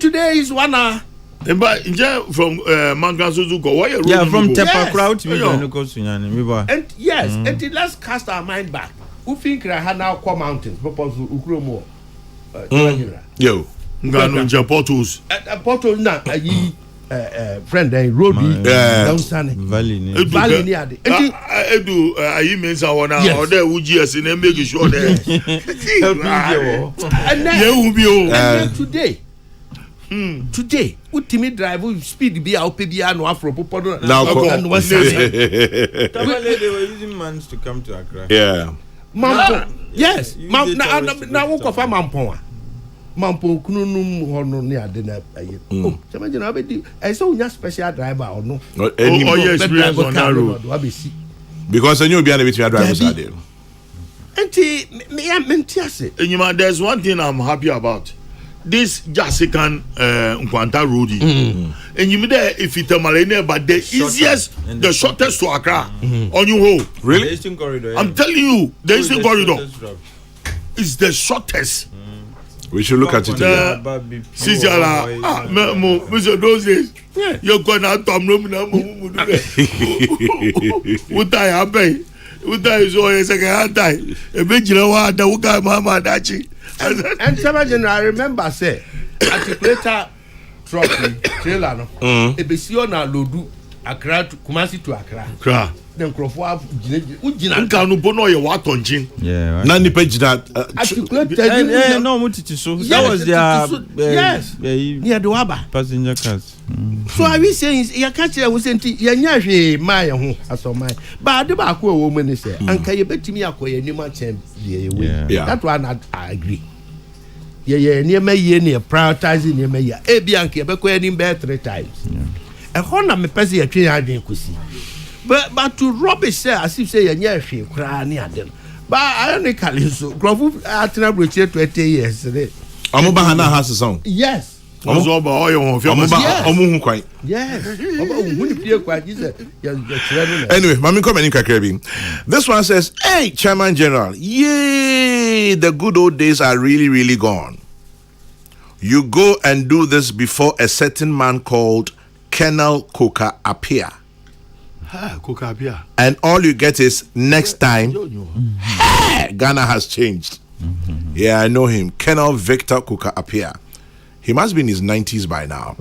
today is 1 hour. But from Mangranzo to go, yeah, from Tepa crowd to Sunyani. And yes, and let's cast our mind back. Who think I had now Kwa Mountains, Papa Ukromo. Yo, Ngano Portos. Portos na friend road down Sunny Valley near the Edu ayi means I wanna order UGS and make sure that and today ultimate drive speed be out be no afro popo now they were using mans to come to Accra. Yeah. Mampo. Yes. Na wo kofa mampo. Mampo kununum hono ne ade na aye. Oh, Chairman General be I say unya special driver or no. Yes, experience on that road. Because you be an bit driver side. Enti me mentiase. And there's one thing I'm happy about. This Jasican Nkwanta road. And you there if it's a Malene, but the easiest, the shortest to Accra on your whole. Really? The Eastern Corridor. I'm telling you, the Eastern Corridor is the shortest. We should look at it again. Sijala, Mr. Those days, you're going out to Amromina. What I have paid? What I saw is a guy. A big Jirawa, the Wuka Mama Dachi. And Chairman General, I remember say articulator truck trailer no ebesi na lodu Accra to Kumasi to Accra. Then Krofo ujina nka no bono ye watonchin. Yeah. Na nipa jina articulator no mutiti so. That was their yes. Near the Waba passenger cars. So are we saying you catch there we say ya nya hwe my ho asomai. But the back we woman say anka ye betimi akoye nima chem dey. That one I agree. Yeah, near me ye prioritizing near me ya. E bianca be ko any be 3 times. And how na me pese ya twe adwen kosi. But to rubbish say as if say ya nya hwe kra ni adem. But ironically so grofu atena broche 20 years today. Omoba hana has song. Yes. Omo ba oyo won fi omo hu kwan. Yes. Oba hu ni pie kwa Jesus. Anyway, mami come in Kakrebi. This one says, "Hey, Chairman General, yay, the good old days are really, really gone. You go and do this before a certain man called Colonel Koka appear. Koka appear. And all you get is next time, hey, Ghana has changed. Yeah, I know him. Colonel Victor Koka appear. He must be in his 90s by now.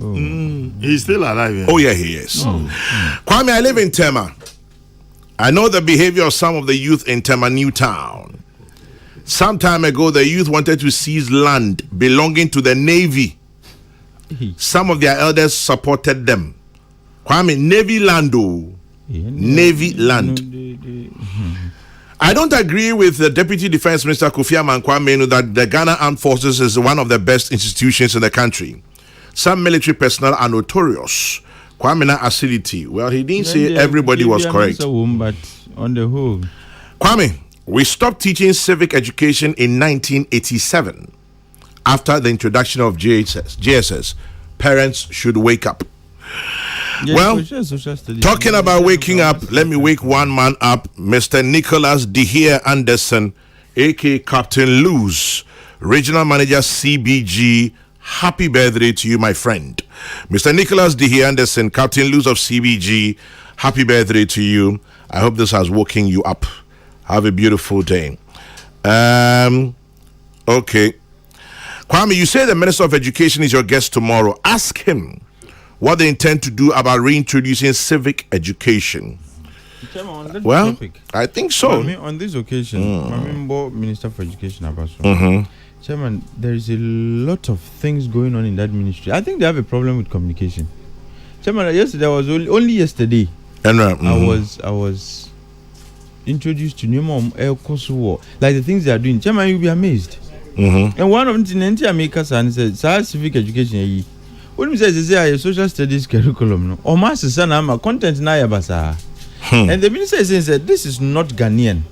He's still alive. Yeah? Oh, yeah, he is. Kwame, I live in Tema. I know the behavior of some of the youth in Tema New Town. Some time ago, the youth wanted to seize land belonging to the Navy. Some of their elders supported them. Kwame, Navy land, oh. Navy land. I don't agree with the Deputy Defense Minister Kofi Kwame that the Ghana Armed Forces is one of the best institutions in the country. Some military personnel are notorious. Kwame Acidity. Well, he didn't say everybody was correct. But on the whole, Kwame, we stopped teaching civic education in 1987 after the introduction of JSS. Parents should wake up. Well, talking about waking up, let me wake one man up, Mr. Nicholas Dehere Anderson, aka Captain Luz, Regional Manager CBG. Happy birthday to you, my friend. Mr. Nicholas Dehere Anderson, Captain Luz of CBG, happy birthday to you. I hope this has woken you up. Have a beautiful day. Okay. Kwame, you say the Minister of Education is your guest tomorrow. Ask him what they intend to do about reintroducing civic education. Well, topic, I think so. On this occasion, Minister for Education about Chairman, there is a lot of things going on in that ministry. I think they have a problem with communication. Chairman, yesterday only yesterday. I was introduced to new Kosovo, like the things they are doing. Chairman, you'll be amazed. And one of the things I make us and said, civic education. When we say a social studies curriculum, no, or master son, I'm a content na yabasa. And the minister said, this is not Ghanaian.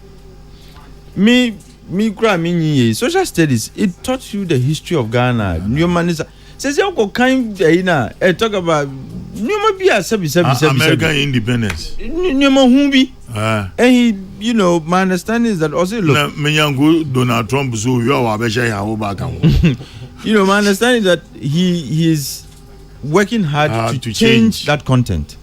Me cry me social studies. It taught you the history of Ghana. New man is says you kind talk about new be a American independence. New humbi. And he, my understanding is that also look. Donald Trump so you are back. My understanding is that he is working hard to change that content.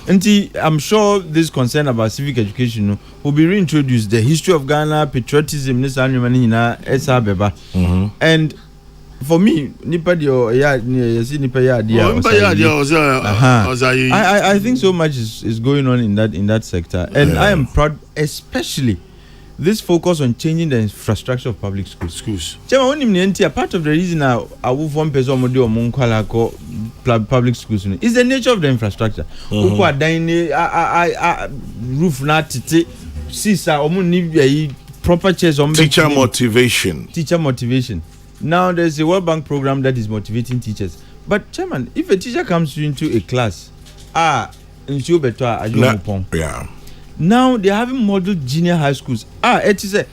And I'm sure this concern about civic education will be reintroduced. The history of Ghana, patriotism, and for me, I think so much is going on in that sector, and I am proud, especially this focus on changing the infrastructure of public schools. Part of the reason I will form public schools is the nature of the infrastructure. Roof not proper chairs on teacher motivation. Now there's a World Bank program that is motivating teachers. But Chairman, if a teacher comes into a class, yeah. Now they're having model junior high schools. It is a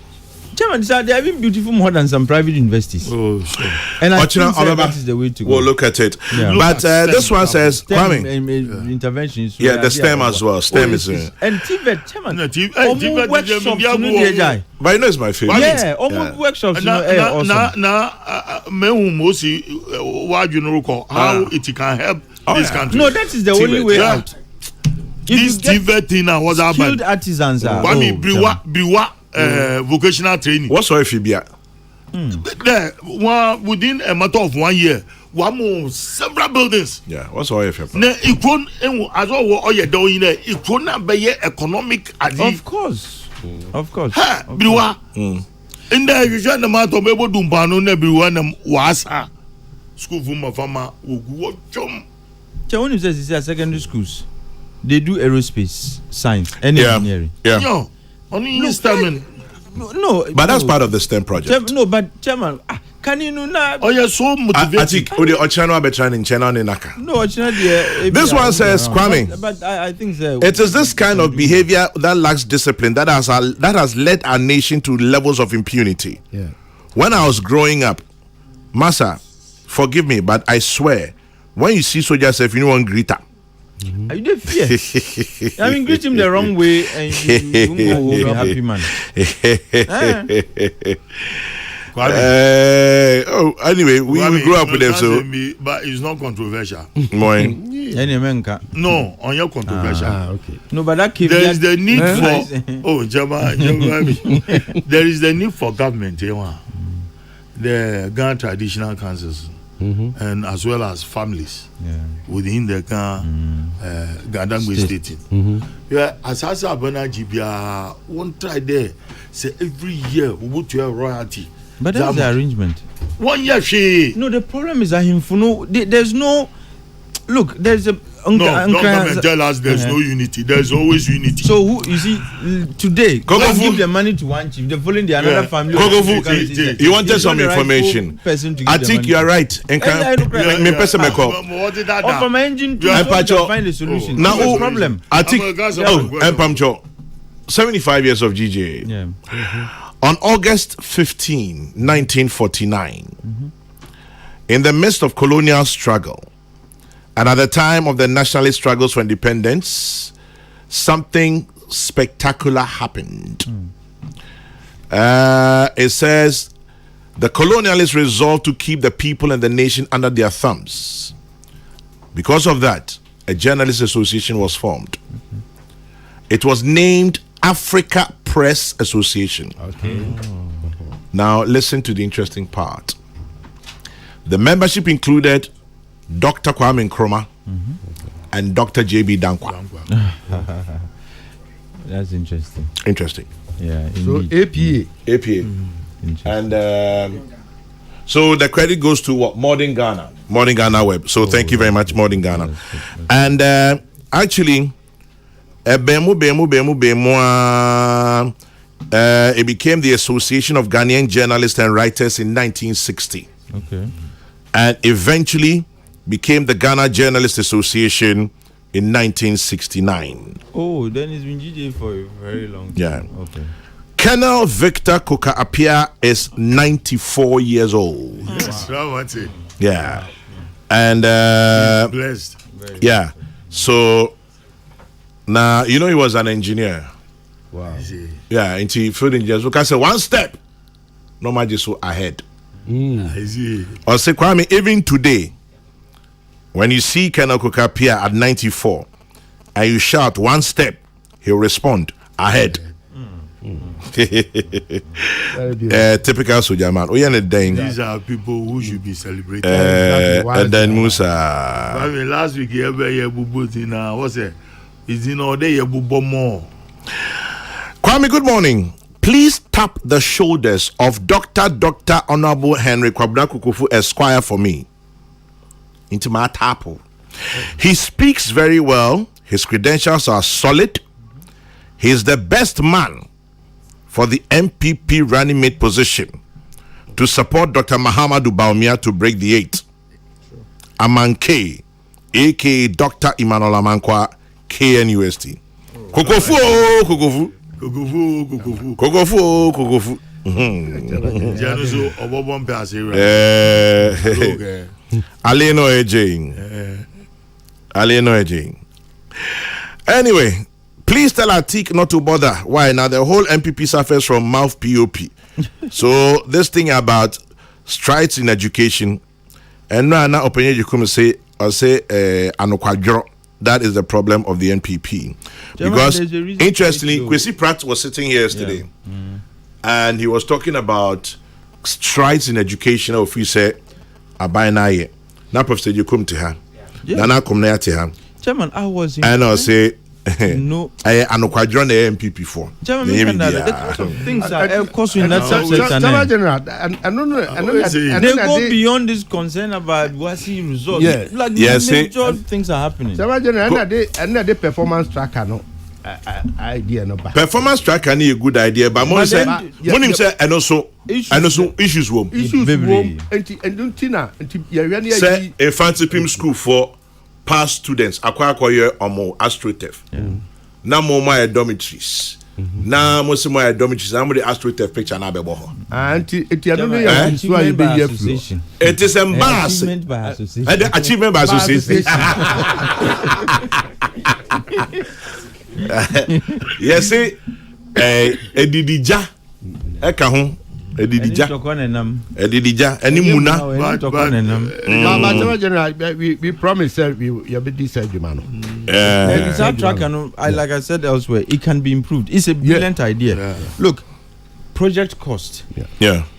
Chairman, they're having beautiful more than some private universities. Oh, sure. And I think that is the way to go. Well, look at it. Yeah. But this one says, STEM interventions. Yeah, the STEM as well. STEM is and TVET, Chairman. workshops. But you know it's my favorite. Yeah, almost workshops. Now, how it can help this country. No, that is the only way out. This TVET thing was about skilled artisans. Vocational training. What's all if you be there? Within a matter of 1 year, several buildings. Yeah, what's all if you now it won't as well what you're doing there. It won't be economic. Of course. Biwa. In there, you should the matter of able to bano ne biwa wasa school for my farmer. When you say secondary schools, they do aerospace science and engineering. Yeah. No. Only instrument. No, but that's part of the STEM project. No, but Chairman, can you know now? Oh, you're so motivated. No, this one says, Kwame. But I think so. It is this kind of behavior that lacks discipline that has led our nation to levels of impunity. Yeah. When I was growing up, Massa, forgive me, but I swear, when you see soldiers, if you don't greet up. Are you the fear? I mean, greet him the wrong way and you won't go home a happy man. Anyway, we grew up with them, so. But it's not controversial. No, on your controversial. Okay. No, but that there is the need for. Oh, Jama, there is the need for government. The Ghana traditional councils. And as well as families within the Ghana state. Yeah, as Abana Jibia won't try there. Say every year we go to a royalty. But that's the arrangement. 1 year she. No, the problem is that there's no. Look, there's a. Government tell us there's no unity. There's always unity. So who you see today? Kokrokoo give the money to one chief. They're following the another family. Kokrokoo, you wanted some information. I think you are right. What did that? From engine to find a solution. Now, no problem. I think. Mpamcho, 75 years of GJA. Yeah. On August 15, 1949, in the midst of colonial struggle. And at the time of the nationalist struggles for independence, something spectacular happened. It says, the colonialists resolved to keep the people and the nation under their thumbs. Because of that, a journalist association was formed. It was named Africa Press Association. Okay. Now, listen to the interesting part. The membership included Dr. Kwame Nkrumah and Dr. J.B. Dankwa. That's interesting. Interesting. Yeah. So APA. And so the credit goes to what? Modern Ghana Web. So thank you very much, Modern Ghana. And actually, It became the Association of Ghanaian Journalists and Writers in 1960. Okay. And eventually became the Ghana Journalists Association in 1969. Oh, then it's been GJ for a very long time. Yeah. Okay. Colonel Victor Koka Appiah is 94 years old. Yes, I want it. Yeah. And Blessed. yeah. So now he was an engineer. Wow. Yeah, into field engineers. We can say one step, no matter so ahead. I see. Or say Kwame, even today, when you see Colonel Koka Appiah at 94 and you shout one step, he'll respond ahead. Typical soldier man. These are people who should be celebrated. And then Musa. I mean, last week, what's it? Is in all day, more. Kwame, good morning. Please tap the shoulders of Dr. Honorable Henry Kwabena Kokrokoo Esquire for me. Into my tapo. He speaks very well. His credentials are solid. He is the best man for the MPP running mate position to support Dr. Mahamadou Bawumia to break the 8. Amanke, aka Dr. Emmanuel Amankwa, KNUST. Kokofu. Aleno Ejing. Anyway, please tell Atik not to bother. Why? Now the whole MPP suffers from mouth POP. So this thing about strides in education, and now opinion you come say anokwadro. That is the problem of the NPP. Because interestingly, Kwesi Pratt was sitting here yesterday, and he was talking about strides in education. If you say abaynaye, now Professor you come to her, Nana come near to her. Chairman, I was in. And I'll say. No, I quadron the MPP for. Things are causing that subject. I don't know. They go beyond this concern about Wasi results. Yeah. Like major things are happening. Another performance tracker, no idea, no. Performance tracker is a good idea, but more say, and also issues womb. And Tina, say a fancy pim school for past students acquire or more astroturf. Now more my dormitories. Now most of my dormitories. I'm the astroturf picture now. It is embarrassing. Achievement by association. Yes, Edidija, Ekahon. Edidija, Enimuna. We promise that we be decide, man. Like I said elsewhere, it can be improved. It's a brilliant idea. Look, project cost,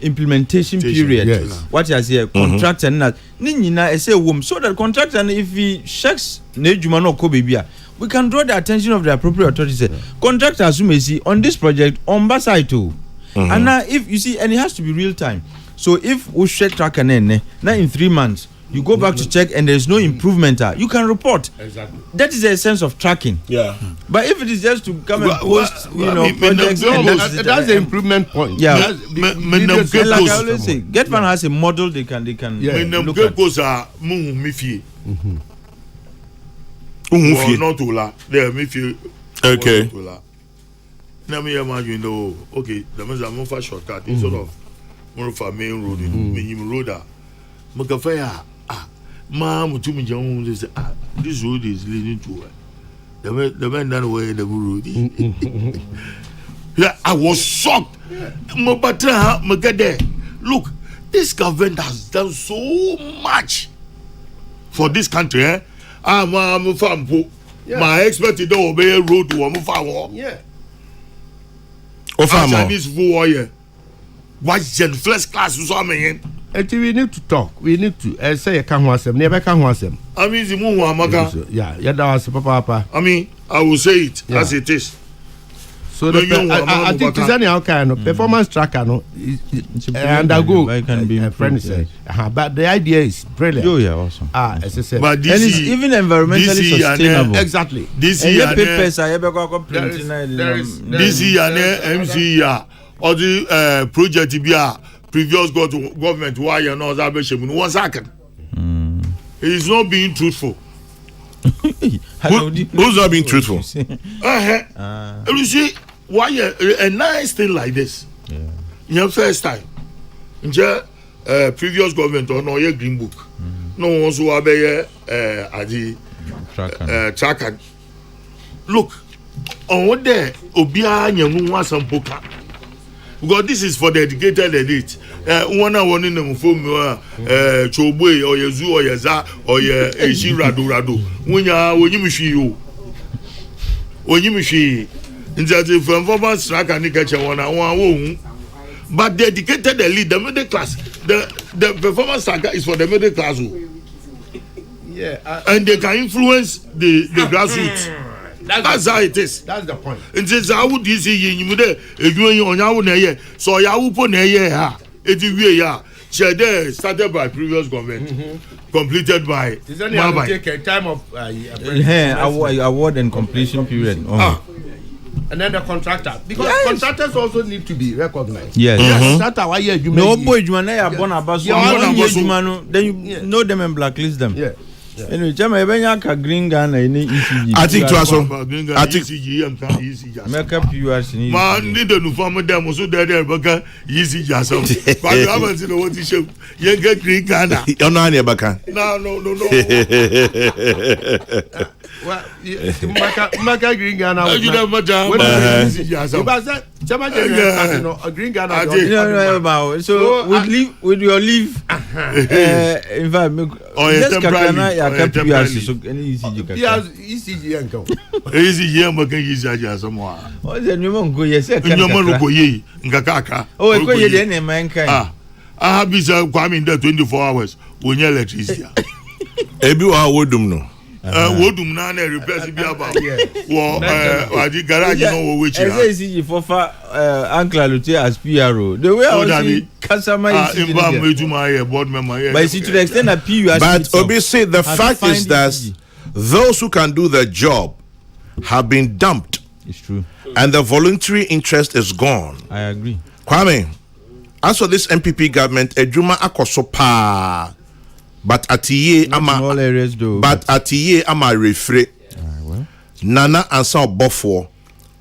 implementation period. What is here? Contract and that. Nina say so that contract and if he checks Nejumano Kobibia, we can draw the attention of the appropriate authorities. Contract assume see on this project on Basai too. And now if you see, and it has to be real time. So if we check track and then now in 3 months you go back to check and there's no improvement, you can report. Exactly. That is the sense of tracking. Yeah. But if it is just to come and post, projects, that's the improvement point. Yeah. Like I always say, GetFund has a model they can look at. Okay. Now me imagine okay, the means I'm for shortcut instead of more for main road in road. Makafaya mom to me say this road is leading to the man that way the road. Yeah, I was shocked. Look, this government has done so much for this country. I'm from my expert to obey road to a Yeah. Chinese warrior. Why first class was on me? And we need to talk. We need to say a can was them, never can was them. I mean, the moon, Yeah, that was papa. I mean, I will say it as it is. So I think to any kind of performance tracker no undergo can be friend say. But the idea is brilliant. Oh yeah, awesome. As I said. But this is even environmentally sustainable. Exactly. This year papers are this year MC or the project be previous government why you know that be 1 second. He's not being truthful. Who's not being truthful? You see, why a nice thing like this? Your first time, previous government or no your green book, no one who are tracker. Look, on what there, Obia Yamu was some poker. Because this is for the educated elite. One in the phone, Chobwe or Yazu or Yaza or Yashi Radu. When you machine, in the performance track and catch one. But the educated elite, the middle class, the performance tracker is for the middle class. Yeah, and they can influence the grassroots. That's how it is. That's the point. And since I would see you on your own, so I will put a year. Started by previous government, completed by take a time of award and completion period. And then the contractor, because contractors also need to be recognized. Yes. Contractor, why you no boy, you are born about then you know them and blacklist them. Yeah. Anyway, green gun ECG. I think to us, I think ECG and ECG. Make up yours. Man, need to farm them also there, but ECG as well. But you haven't seen what you show. You get green gun. You're not here, Baka. No. Well, Maka green gun. You know what ECG as well. A green gun. No. So with your leave. In fact, ECG uncle. ECG ECG someone. Oh, the new go yes. Ngakaka. Oh, I go ye any mankind. I have been coming there 24 hours when you electricity. Ebi wa wodum no. Wodum na na replace bi aba. Wo adi garage no wo wechi. I say ECG for Uncle Lute as PRO. The way I see customer is board member. But to the extent that PU. But obviously the fact is that those who can do the job have been dumped. It's true. And the voluntary interest is gone. I agree. Kwame, as for this MPP government, Ejuma akosopa. But atiye ama all areas do. But atiye ama refre. Well. Nana Ansa Bofo,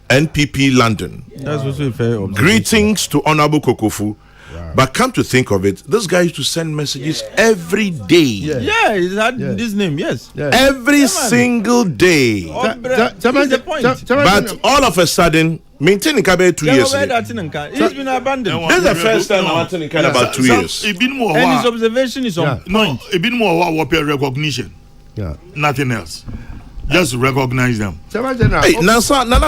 NPP London. That's also fair. Greetings to Honorable Kokrokoo. Wow. But come to think of it, this guy used to send messages every day. Yeah, he had this name, yes. Every single day. That's the point. But all of a sudden, maintaining Kabe 2 years. He's been abandoned. This is the first time I'm maintaining Kabe about 2 years. And his observation is on point. A bit more recognition. Yeah. Nothing else. Just recognize them. Hey, Nana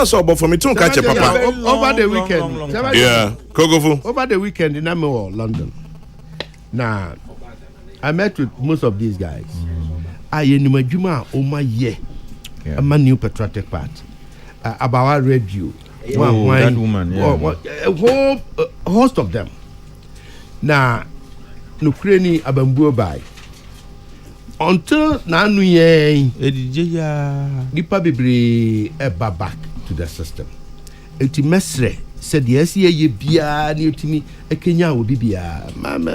saw but for me too catch papa. Over the weekend. Yeah, Kokrokoo. Over the weekend in London. Now, I met with most of these guys. I knew Juma Oma ye. A man new patriotic party. About our radio. That woman, a whole host of them. Now, Nukreni Abambu by. Until Nanu ye, Nipa Bibri eba back to the system. Eti mesre said yes ye bia ni otimi ekenya obi bia.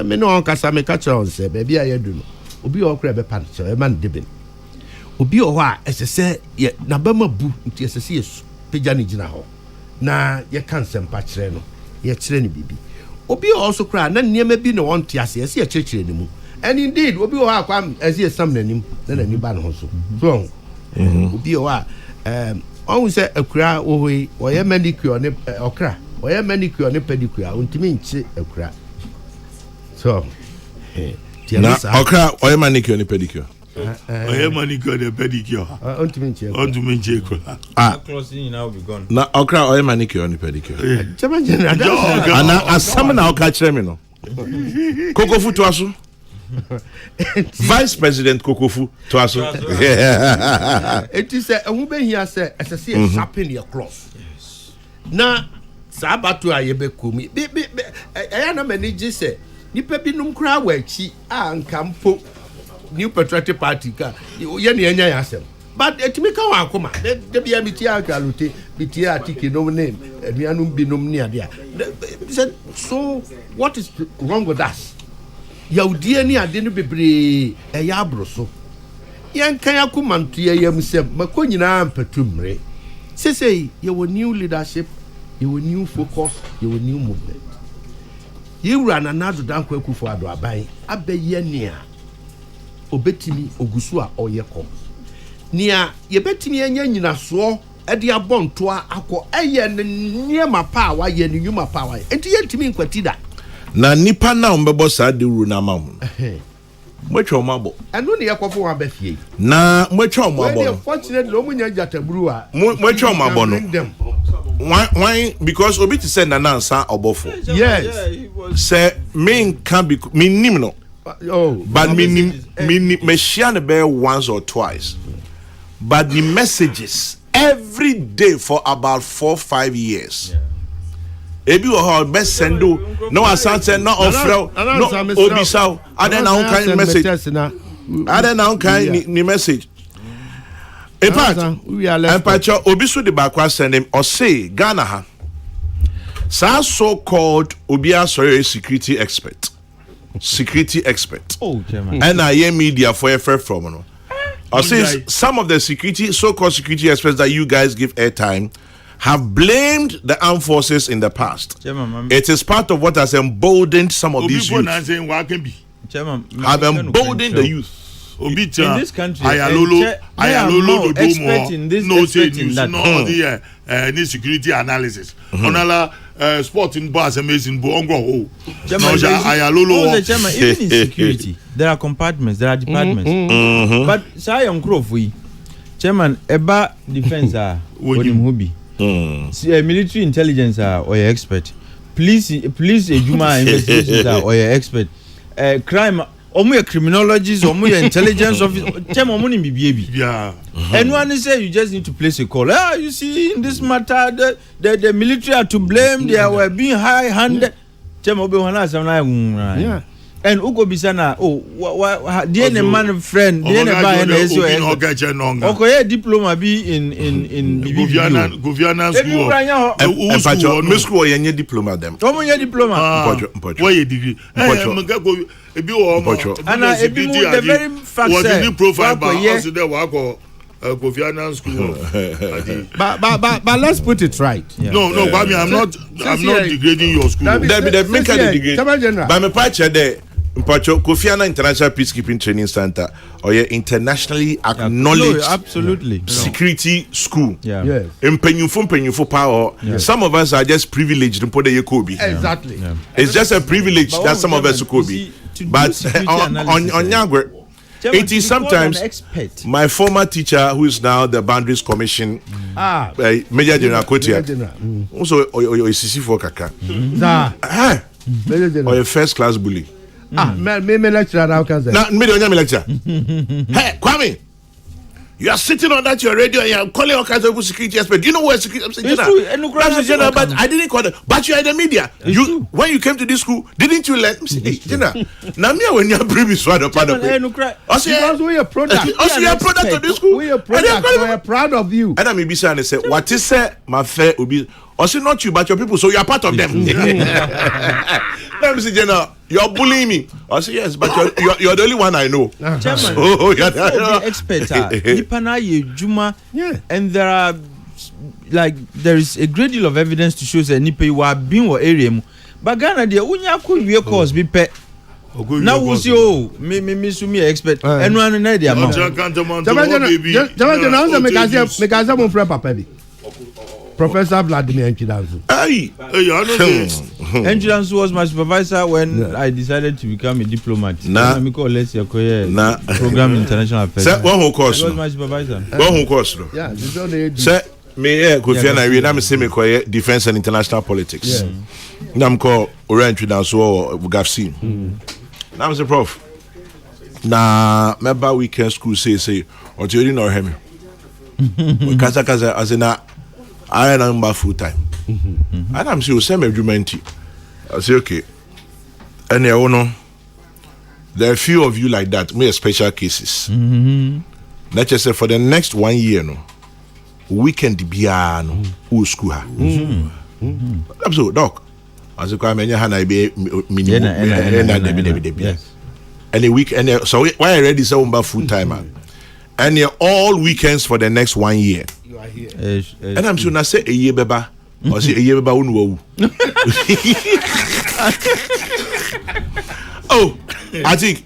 Me no kasa me catch on say baby aye do no. Obi okra be pan so e man debin. Obi o wa esese ye na ba mabu nti esese yesu peja ni gina ho. Na ye kan sempa kire no. Ye kire ni bibi. Obi also cry na niema bi no won te ase ese ye kire ni mu. And indeed, we'll be as you some name, then a new band also. So, we'll be always say a cry or a manicure or cry, or a manicure and a pedicure, and to mean a cry. So, okra or a manicure and a pedicure. Or a manicure and a pedicure. On to mean closing now be gone. Now, okra or a manicure and a pedicure. And I summon our catch them. Kokrokoo to us. Vice President Kokrokoo to us. It is a woman here said, as I see a sharpen your cloth. na saa bato a yɛbɛkɔ mu ɛyɛ na m'ani gye sɛ nipa binom koraa wɔ akyi a nkampo New Patriotic Party ka yɛ ne ɛnya yɛ asɛm but etimi ka wɔ akoma de bia metie akalote metie atike nom ne anuanom binom ne ade a so what is wrong with us yawdie ne ade no bebree ɛyɛ aboro so yɛnkan akoma nto yɛm sɛm makɔ nyinaa mpatumre sesei yɛwɔ new leadership yɛwɔ new focus yɛwɔ new movement yɛwura Nana Dankwa Akufo Addo aban abɛyɛ nea obetimi ogusu a ɔyɛ kɔ nea yɛbɛtimi anya nyinasoɔ ɛde abɔ ntoa akɔ ɛyɛ nneɛma pa a wayɛ ne nnwuma pa a wayɛ enti yɛntimi nkwati da na nipa na ombɛbɔ saa de wuru na ma mu mwetwa omabo ɛno ne yɛkɔfo wa bɛfie na mwetwa omabo no fortunately omunya jataburu a mwetwa omabo no why because obi ti say Nana Nsa obofo yes say me can be me nim no but me share the bear once or twice but the messages every day for about 4-5 years ebi wo ha best sendo no asante no ofrel no obisao and then I kind message and then I kind ni message in fact empacho obiso de bakwa send him or say Ghana ha so called obia sorry security expert and I hear media for a fair from no or says some of the so-called security experts that you guys give airtime have blamed the armed forces in the past. It is part of what has emboldened some of these youth. Have emboldened the youth. In this country, Ayalolo expert in this, no expert in that. No the security analysis. Onala sport in bars amazing bongo. Ayalolo. Even in security, there are compartments, there are departments. But say on Kokrokoo, Chairman, eba defense are Odimhubi. Military intelligence are or expert. Police Juma investigations are or expert. Crime omu criminologists omu intelligence office tell omu ni bibi and one say you just need to place a call you see in this matter the military are to blame they were being high-handed tell obi wana sana and ugo bisana the man friend the ba NSO okay diploma be in Goviana school me school yenye diploma them omu ye diploma why ye degree ebi wo ana ebi mu the very fact what did you profile by us there wako Goviana school but let's put it right no I mean I'm not degrading your school that make a degree but me patch there Mpacho Kofiana International Peacekeeping Training Center or your internationally acknowledged absolutely security school. Yes. Penyufo power. Yes. Some of us are just privileged to put the Yakobi. Exactly. Yeah. It's just a privilege that some of us could be. But on Yangwe, it is sometimes my former teacher who is now the Boundaries Commission Major General Kotia also or CC for Kaka. Or a first class bully. Me lecturer now can say. Now, me lecturer. Hey, Kwame, you are sitting on that your radio and you are calling all kinds of security experts. You know what security? But I didn't call them. But you are in the media. When you came to this school, didn't you let me say, now me when you are previous one part of it. Because we are product. Also, you are product of this school. We are product. We are proud of you. And I may be saying, say, what is my fair will be. Also, not you, but your people. So you are part of them. Let me say, Jenna, you're bullying me. I say yes, but you're the only one I know. So you're the expert. And there is a great deal of evidence to show that Nipe you are being or area. But Ghana, the unya could be a cause be pet. Now we see me sumi expert. And one idea. Professor Vladimir Enchidanzu. Enchidanzu was my supervisor when I decided to become a diplomat. Program International Affairs. One whole course. He was my supervisor. One whole course. Yeah, sir, me Kofi and I me say me defense and international politics. Now I'm called Enchidanzu or Gafsi. Now I'm say prof. Na member weekend school say or you didn't know him. Kaza as in I am full time. And I'm saying, same argument. I say, okay. And you know, there are a few of you like that. Me special cases. Let's just say for the next 1 year, no weekend biano who school her. I'm so doc. As a crime, I be minimum. And a week, and so why I ready so full timer. And all weekends for the next 1 year. You are here. And I'm sure I say a year beba. Or say a year beba unwo. Oh, I think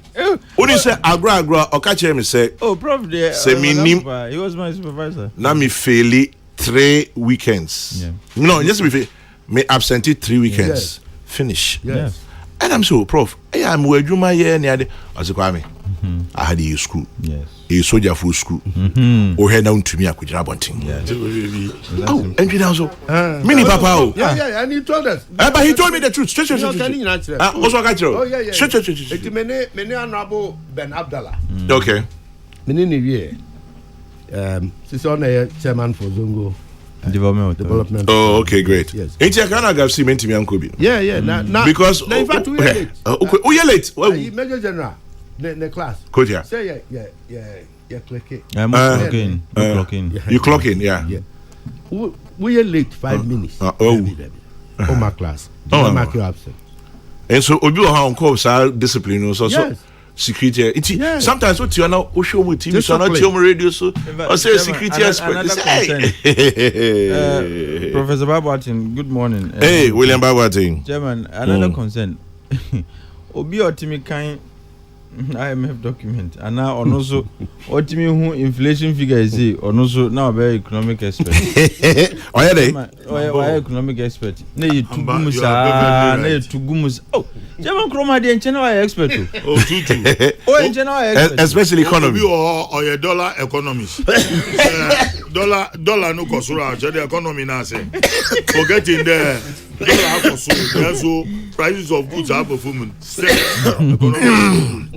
when you say agra or catch him say, oh, Prof, there. Say me nim. He was my supervisor. Now me fail 3 weekends. Yeah. No, just me absentee 3 weekends. Finish. Yes. And I'm so Prof. Hey, I'm where you my year near the as a kwame. I had a school. Yes. A soldier full school. Or head down to me, I could grab one thing. Oh, and you know so. Mini papa. Yeah, and he told us. But he told me the truth. Straight. Also, I got you. Oh, yeah. Straight. It's many honorable Ben Abdallah. Okay. Many year. She's on a chairman for Zongo Development. Oh, okay, great. Yes. Ain't you gonna have seen me to me, Uncle? Yeah. Now, Because in fact, we are late. Okay. Oh, you're late. Major General, the class. Could you? Say yeah, click it. I'm clocking. You clock in, yeah. We are late 5 minutes. Oh, my class. Oh. Mark you absent. and so Obi on course our discipline so Yes. security. Yes. Sometimes what you are now show with TV, so not Discipline. TV radio, so I say security expert. Another Hey, Professor Babatin, good morning. Hey, William Babatin. Chairman, another concern. Obi otimi kind IMF document and now also otimi who inflation figure is or also now very economic expert. Oh yeah, they. Why economic expert? Ne you tugumus. Oh, Chairman Kroma the channel expert. Oh, tutu. Oh, channel expert. Especially economy. Or your dollar economist. Dollar no kosura, the economy now say. Forgetting the dollar kosura, so prices of goods are performing.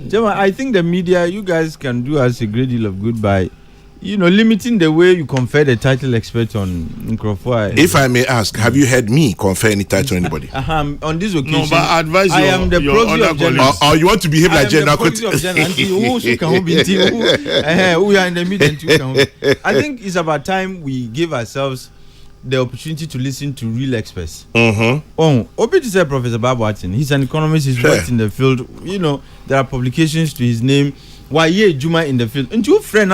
Chairman, I think the media, you guys can do us a great deal of good by, limiting the way you confer the title expert on Nkrofo. If I may ask, have you heard me confer any title on anybody? On this occasion, No, but advise I am the your proxy other of journalists. Or you want to behave like General Who are in the media? I think it's about time we give ourselves the opportunity to listen to real experts. Oh, Obi said Professor Babatin, he's an economist, he's worked in the field. There are publications to his name. Why Juma in the field? And you friend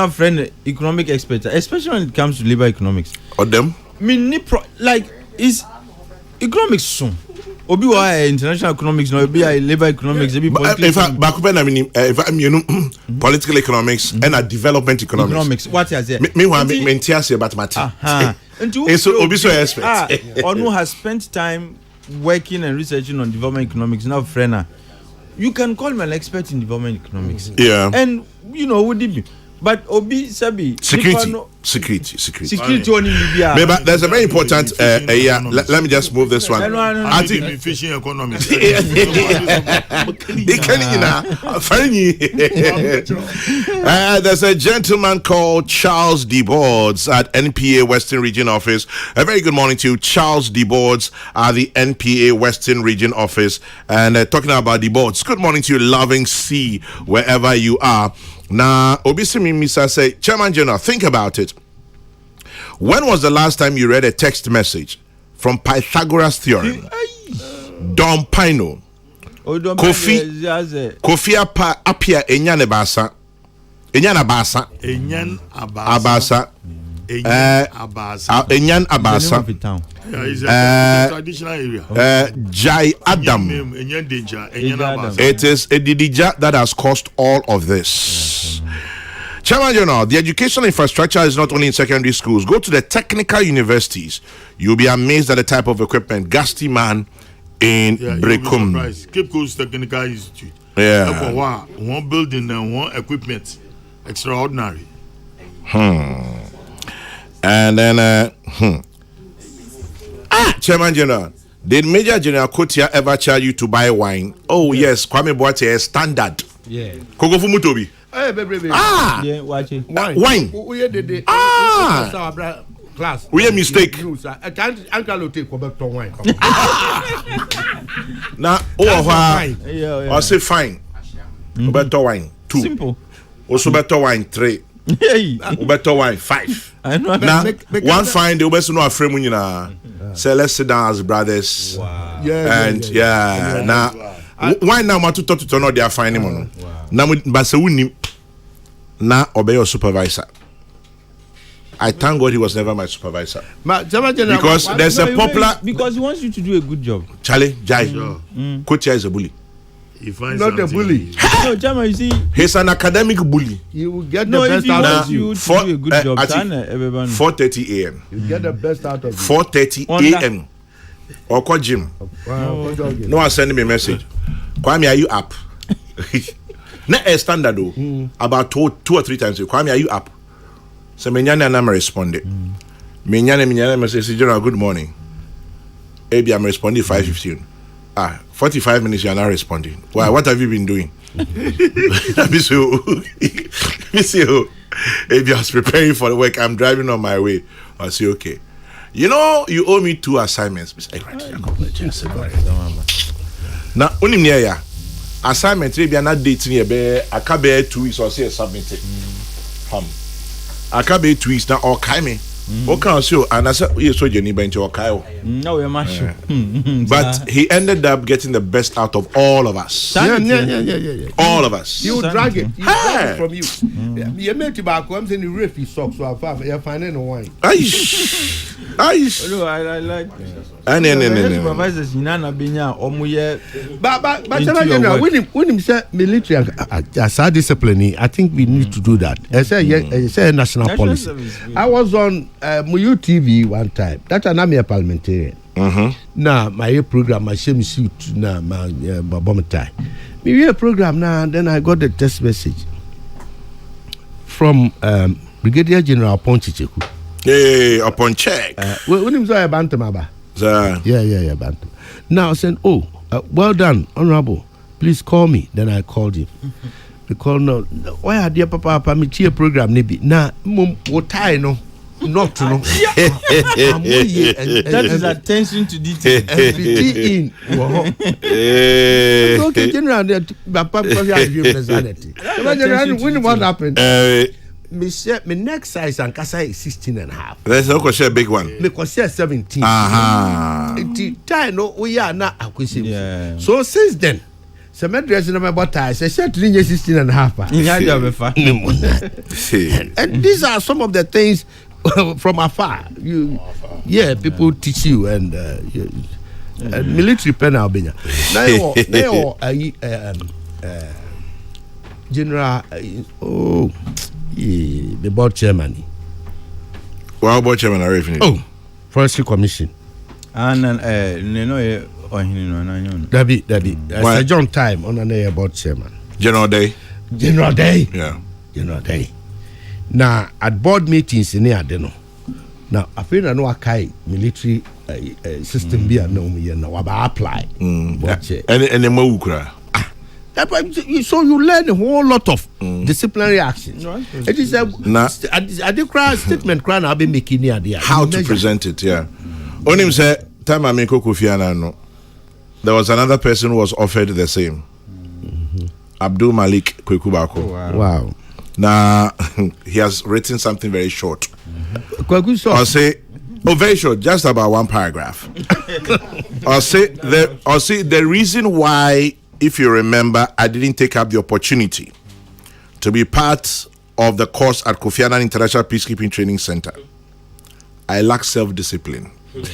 economic experts, especially when it comes to labor economics. Or them? Is economics soon. Obi wa international economics, no Obi labor economics, In fact, back when political economics and development economics. What is it? Meanwhile, me about mathematics. And so Obi so expert. Onu has spent time working and researching on development economics. Now, Frena, you can call him an expert in development economics. Yeah. And would it be? But Obi Sabi Security. only Libya. But there's a very important let me just move this one. I think fishing economy. There's a gentleman called Charles DeBoards at NPA Western Region Office. A very good morning to you, Charles DeBoards at the NPA Western Region Office. And talking about DeBoards, good morning to you, loving sea, wherever you are. Now, Obisimi Misa say, Chairman General, think about it. When was the last time you read a text message from Pythagoras theorem? Don Pino. Kofi apia Enyan Abasa. Enyan Abasa. Traditional area. Jai Adam. It is a Didija that has caused all of this. Chairman General, the educational infrastructure is not only in secondary schools. Go to the technical universities. You'll be amazed at the type of equipment. Gasti man in Brekum. Cape Coast Technical Institute. Yeah. One building and one equipment. Extraordinary. And then, Chairman General, did Major General Kotia ever charge you to buy wine? Oh, yes, Kwame Boate is standard. Yeah. Kogo Fumutobi. Hey, baby. Yeah, watch it. Wine. class. We a mistake. I can't uncle take over to wine. Now, I say fine. Better wine 2. Simple. Also better wine 3. Better wine 5. I know. Now, one fine the best no afraid when you know. Say let's sit down as brothers. Wow. Yeah. Now, why now ma to talk to no they are fine him. Now, but say we now obey your supervisor. I thank God he was never my supervisor. Because there's a popular. Because he wants you to do a good job. Charlie, Jai, Coach is a bully. Not a bully. No, Jama, you see. He's an academic bully. You will get the best out of you. To do a good job, 4:30 a.m. You get the best out of you. 4:30 a.m. Or call Jim. No one sending me a message. Kwame, are you up? Not a standard though. About 2 or 3 times. Kwame, are you up? So Menyana and I'm responding. Menyana message, General, good morning. Maybe I'm responding 5:15. 45 minutes you are not responding. Why? What have you been doing? Let me see. Maybe I was preparing for the work. I'm driving on my way. I say, okay. You know, you owe me 2 assignments. Now, only near assignment. Maybe I'm not dating you. I can't be 2 weeks or say submitted. I can't be 2 weeks now. Or Kaime. Okay, so and I said, "You so Jenny Bench or Kyle." No, we're mature. But he ended up getting the best out of all of us. Yeah. All of us. You drag it. You drag it from you. You made tobacco. I'm saying the reef is socks. So I found you're finding a wine. Aish. No, I like. No. Supervisors, Nana Binya, Omuye. But General, when him say military, as our discipline, I think we need to do that. I say national policy. I was on Muyu TV one time. That's an army parliamentarian. Now my program, my shame suit, now my bomb tie. Me program now, then I got the text message from Brigadier General Ponchicheku. Hey, upon check. When him say Bantam Aba. Yeah, Bantam. Now I said, well done, Honorable. Please call me. Then I called him. They called no. Why are dear Papa me cheer program nibi? Now, what I know. Not to know. That is attention to detail. Okay, General, what happened? Me next size and Kasa is 16.5. Let's not share a big one. Me share 17. Time no we are not acquisitive. Yeah. So since then, some dress in my butter, I said 16.5. And these are some of the things from afar. People teach you and military pen Albania. Now General the board chairman. Well, board chairman are referring. Forestry Commission. And Daddy. Sir John Time on an board chairman. General Day. Yeah. General Day. Now at board meetings in here, now I feel I know a military system be no me now apply. And the Mokra. So you learn a whole lot of disciplinary actions. It is a statement crying I've been making here. How to present it, yeah. On him said, time I make Kofiana, no. There was another person who was offered the same. Abdul Malik Kwekubako. Wow. Now he has written something very short. I'll say, very short, just about 1 paragraph. I'll say the reason why, if you remember, I didn't take up the opportunity to be part of the course at Kofi Annan International Peacekeeping Training Center. I lack self-discipline. It's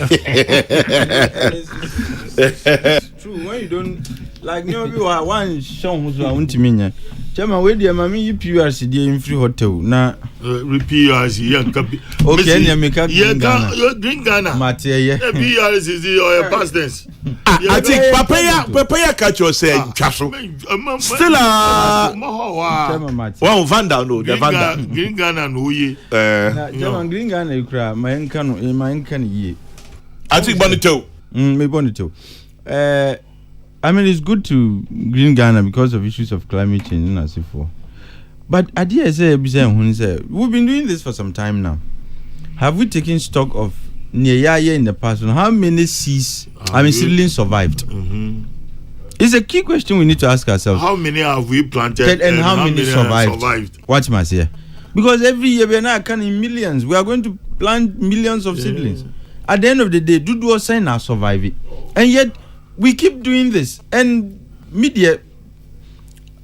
true. When you don't like, people are one show who's going to mean. Chama we dey mama yi PRC dey in free hotel na PRC yan kapi. Okay, na me ka Green Ghana. Mateye. PRC is your past tense. I think papaya catch you say chaso. Still one Vanda no, the Vanda. Green Ghana no ye. Chama Green Ghana you cry, my enka no, my enka ye. I think Bonito. Me Bonito. I mean, it's good to Green Ghana because of issues of climate change and so forth. But we've been doing this for some time now. have we taken stock of Nyaya in the past? How many seedlings survived? It's a key question we need to ask ourselves. How many have we planted and how many survived? Watch my say. Because every year we are now counting millions. We are going to plant millions of seedlings. At the end of the day, Dudu sign are surviving. And yet we keep doing this. And media,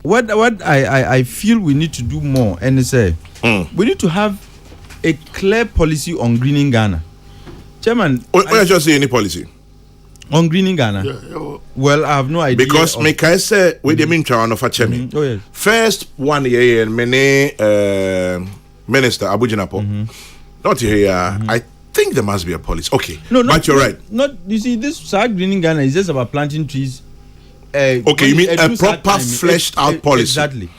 what I feel we need to do more and say we need to have a clear policy on greening Ghana. Chairman, I just say any policy on greening Ghana. Well, I have no idea. Because make I say we the mean trying of a chairman. Oh yes. First 1 year and many Minister Abu Jinapo. Not here. I think there must be a policy. Okay. No, but you're right. Not you see this greening Ghana is just about planting trees. Okay, you mean a proper fleshed out policy. Exactly.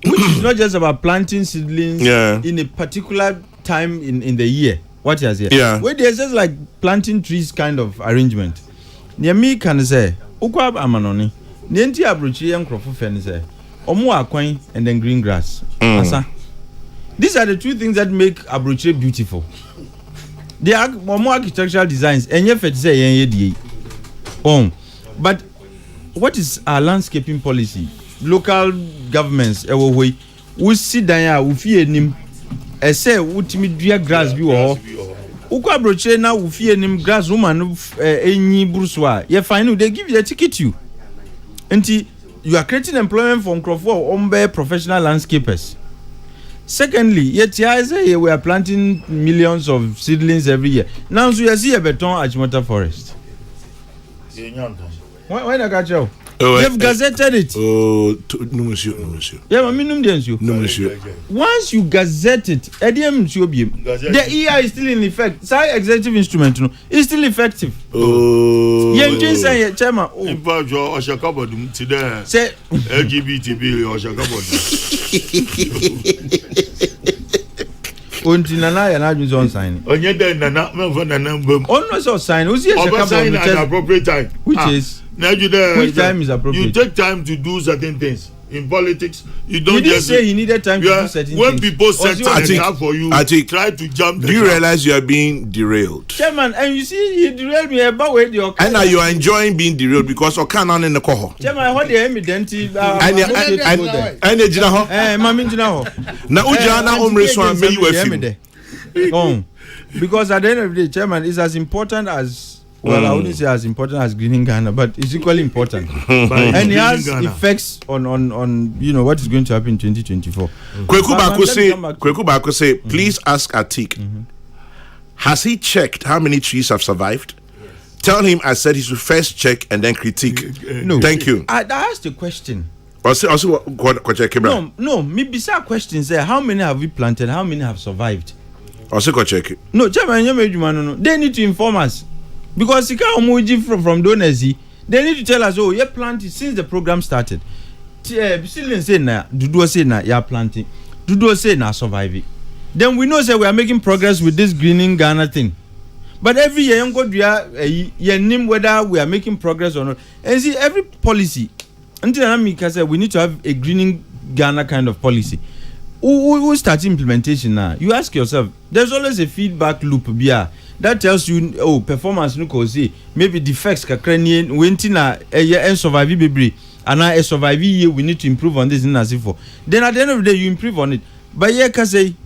Which is not just about planting seedlings in a particular time in the year. What you say? Yeah. Where there's just like planting trees kind of arrangement. Near me can say, Ukwab Amanoni, Nienti Abruchi and Crofofen say, Omu Aquine and then green grass. Asa. These are the two things that make Abruchi beautiful. They are more architectural designs, and yet say, but what is our landscaping policy? Local governments, we sit down, we fear him. I say, what me dear grass be or Ukwa broche na we fear him grass woman any Brusois. You find they give you a ticket you. Until you are creating employment for Ombe professional landscapers. Secondly, yet I say we are planting millions of seedlings every year. Now so you see a beton Ajimota forest. Why not catch you? They've gazetted it. No, monsieur. Yeah, monsieur. No, monsieur. Once you gazette it, the EI is still in effect. Say executive instrument, is still effective. Yeah, you just say, Chairman. In fact, your Oshakabodum today. Say LGBT bill, Oshakabodum. Until Nana and I was on sign. On your day, Nana, almost on sign. Who's here? Sign at appropriate time. Which is. Now you there. Which time is appropriate? You take time to do certain things in politics. You don't. He didn't say he needed time to do certain when things. When people set time for you, try to jump. Do you realize you are being derailed? Chairman, and you see, he derailed me about where the. And now you are enjoying being derailed because of Canon in the coho. Chairman, what the evidence? And Jinaho. Mami Jinaho. Now Ujana Omre Swan may you a because at the end of the day, Chairman, is as important as. Well, I wouldn't say as important as greening Ghana, but it's equally important. And it has effects on what is going to happen in 2024. Kweku Bako say, please ask Atik. Has he checked how many trees have survived? Yes. Tell him I said he should first check and then critique. No. Thank you. I asked a question. Also, no, me bizarre questions there. How many have we planted? How many have survived? Also, go check it. No, Chairman, they need to inform us. Because from donors, they need to tell us, oh, you're planting since the program started. Still say na, Dudu say na, you're planting. Dudu say na, surviving. Then we know say we are making progress with this greening Ghana thing. But every year, you name whether we are making progress or not. And see, every policy, until Amika said we need to have a greening Ghana kind of policy. Who start implementation now? You ask yourself, there's always a feedback loop here. That tells you, performance no cause maybe defects kakrani wenti na survive baby and I survive we need to improve on this in as for. Then at the end of the day you improve on it. But yeah, say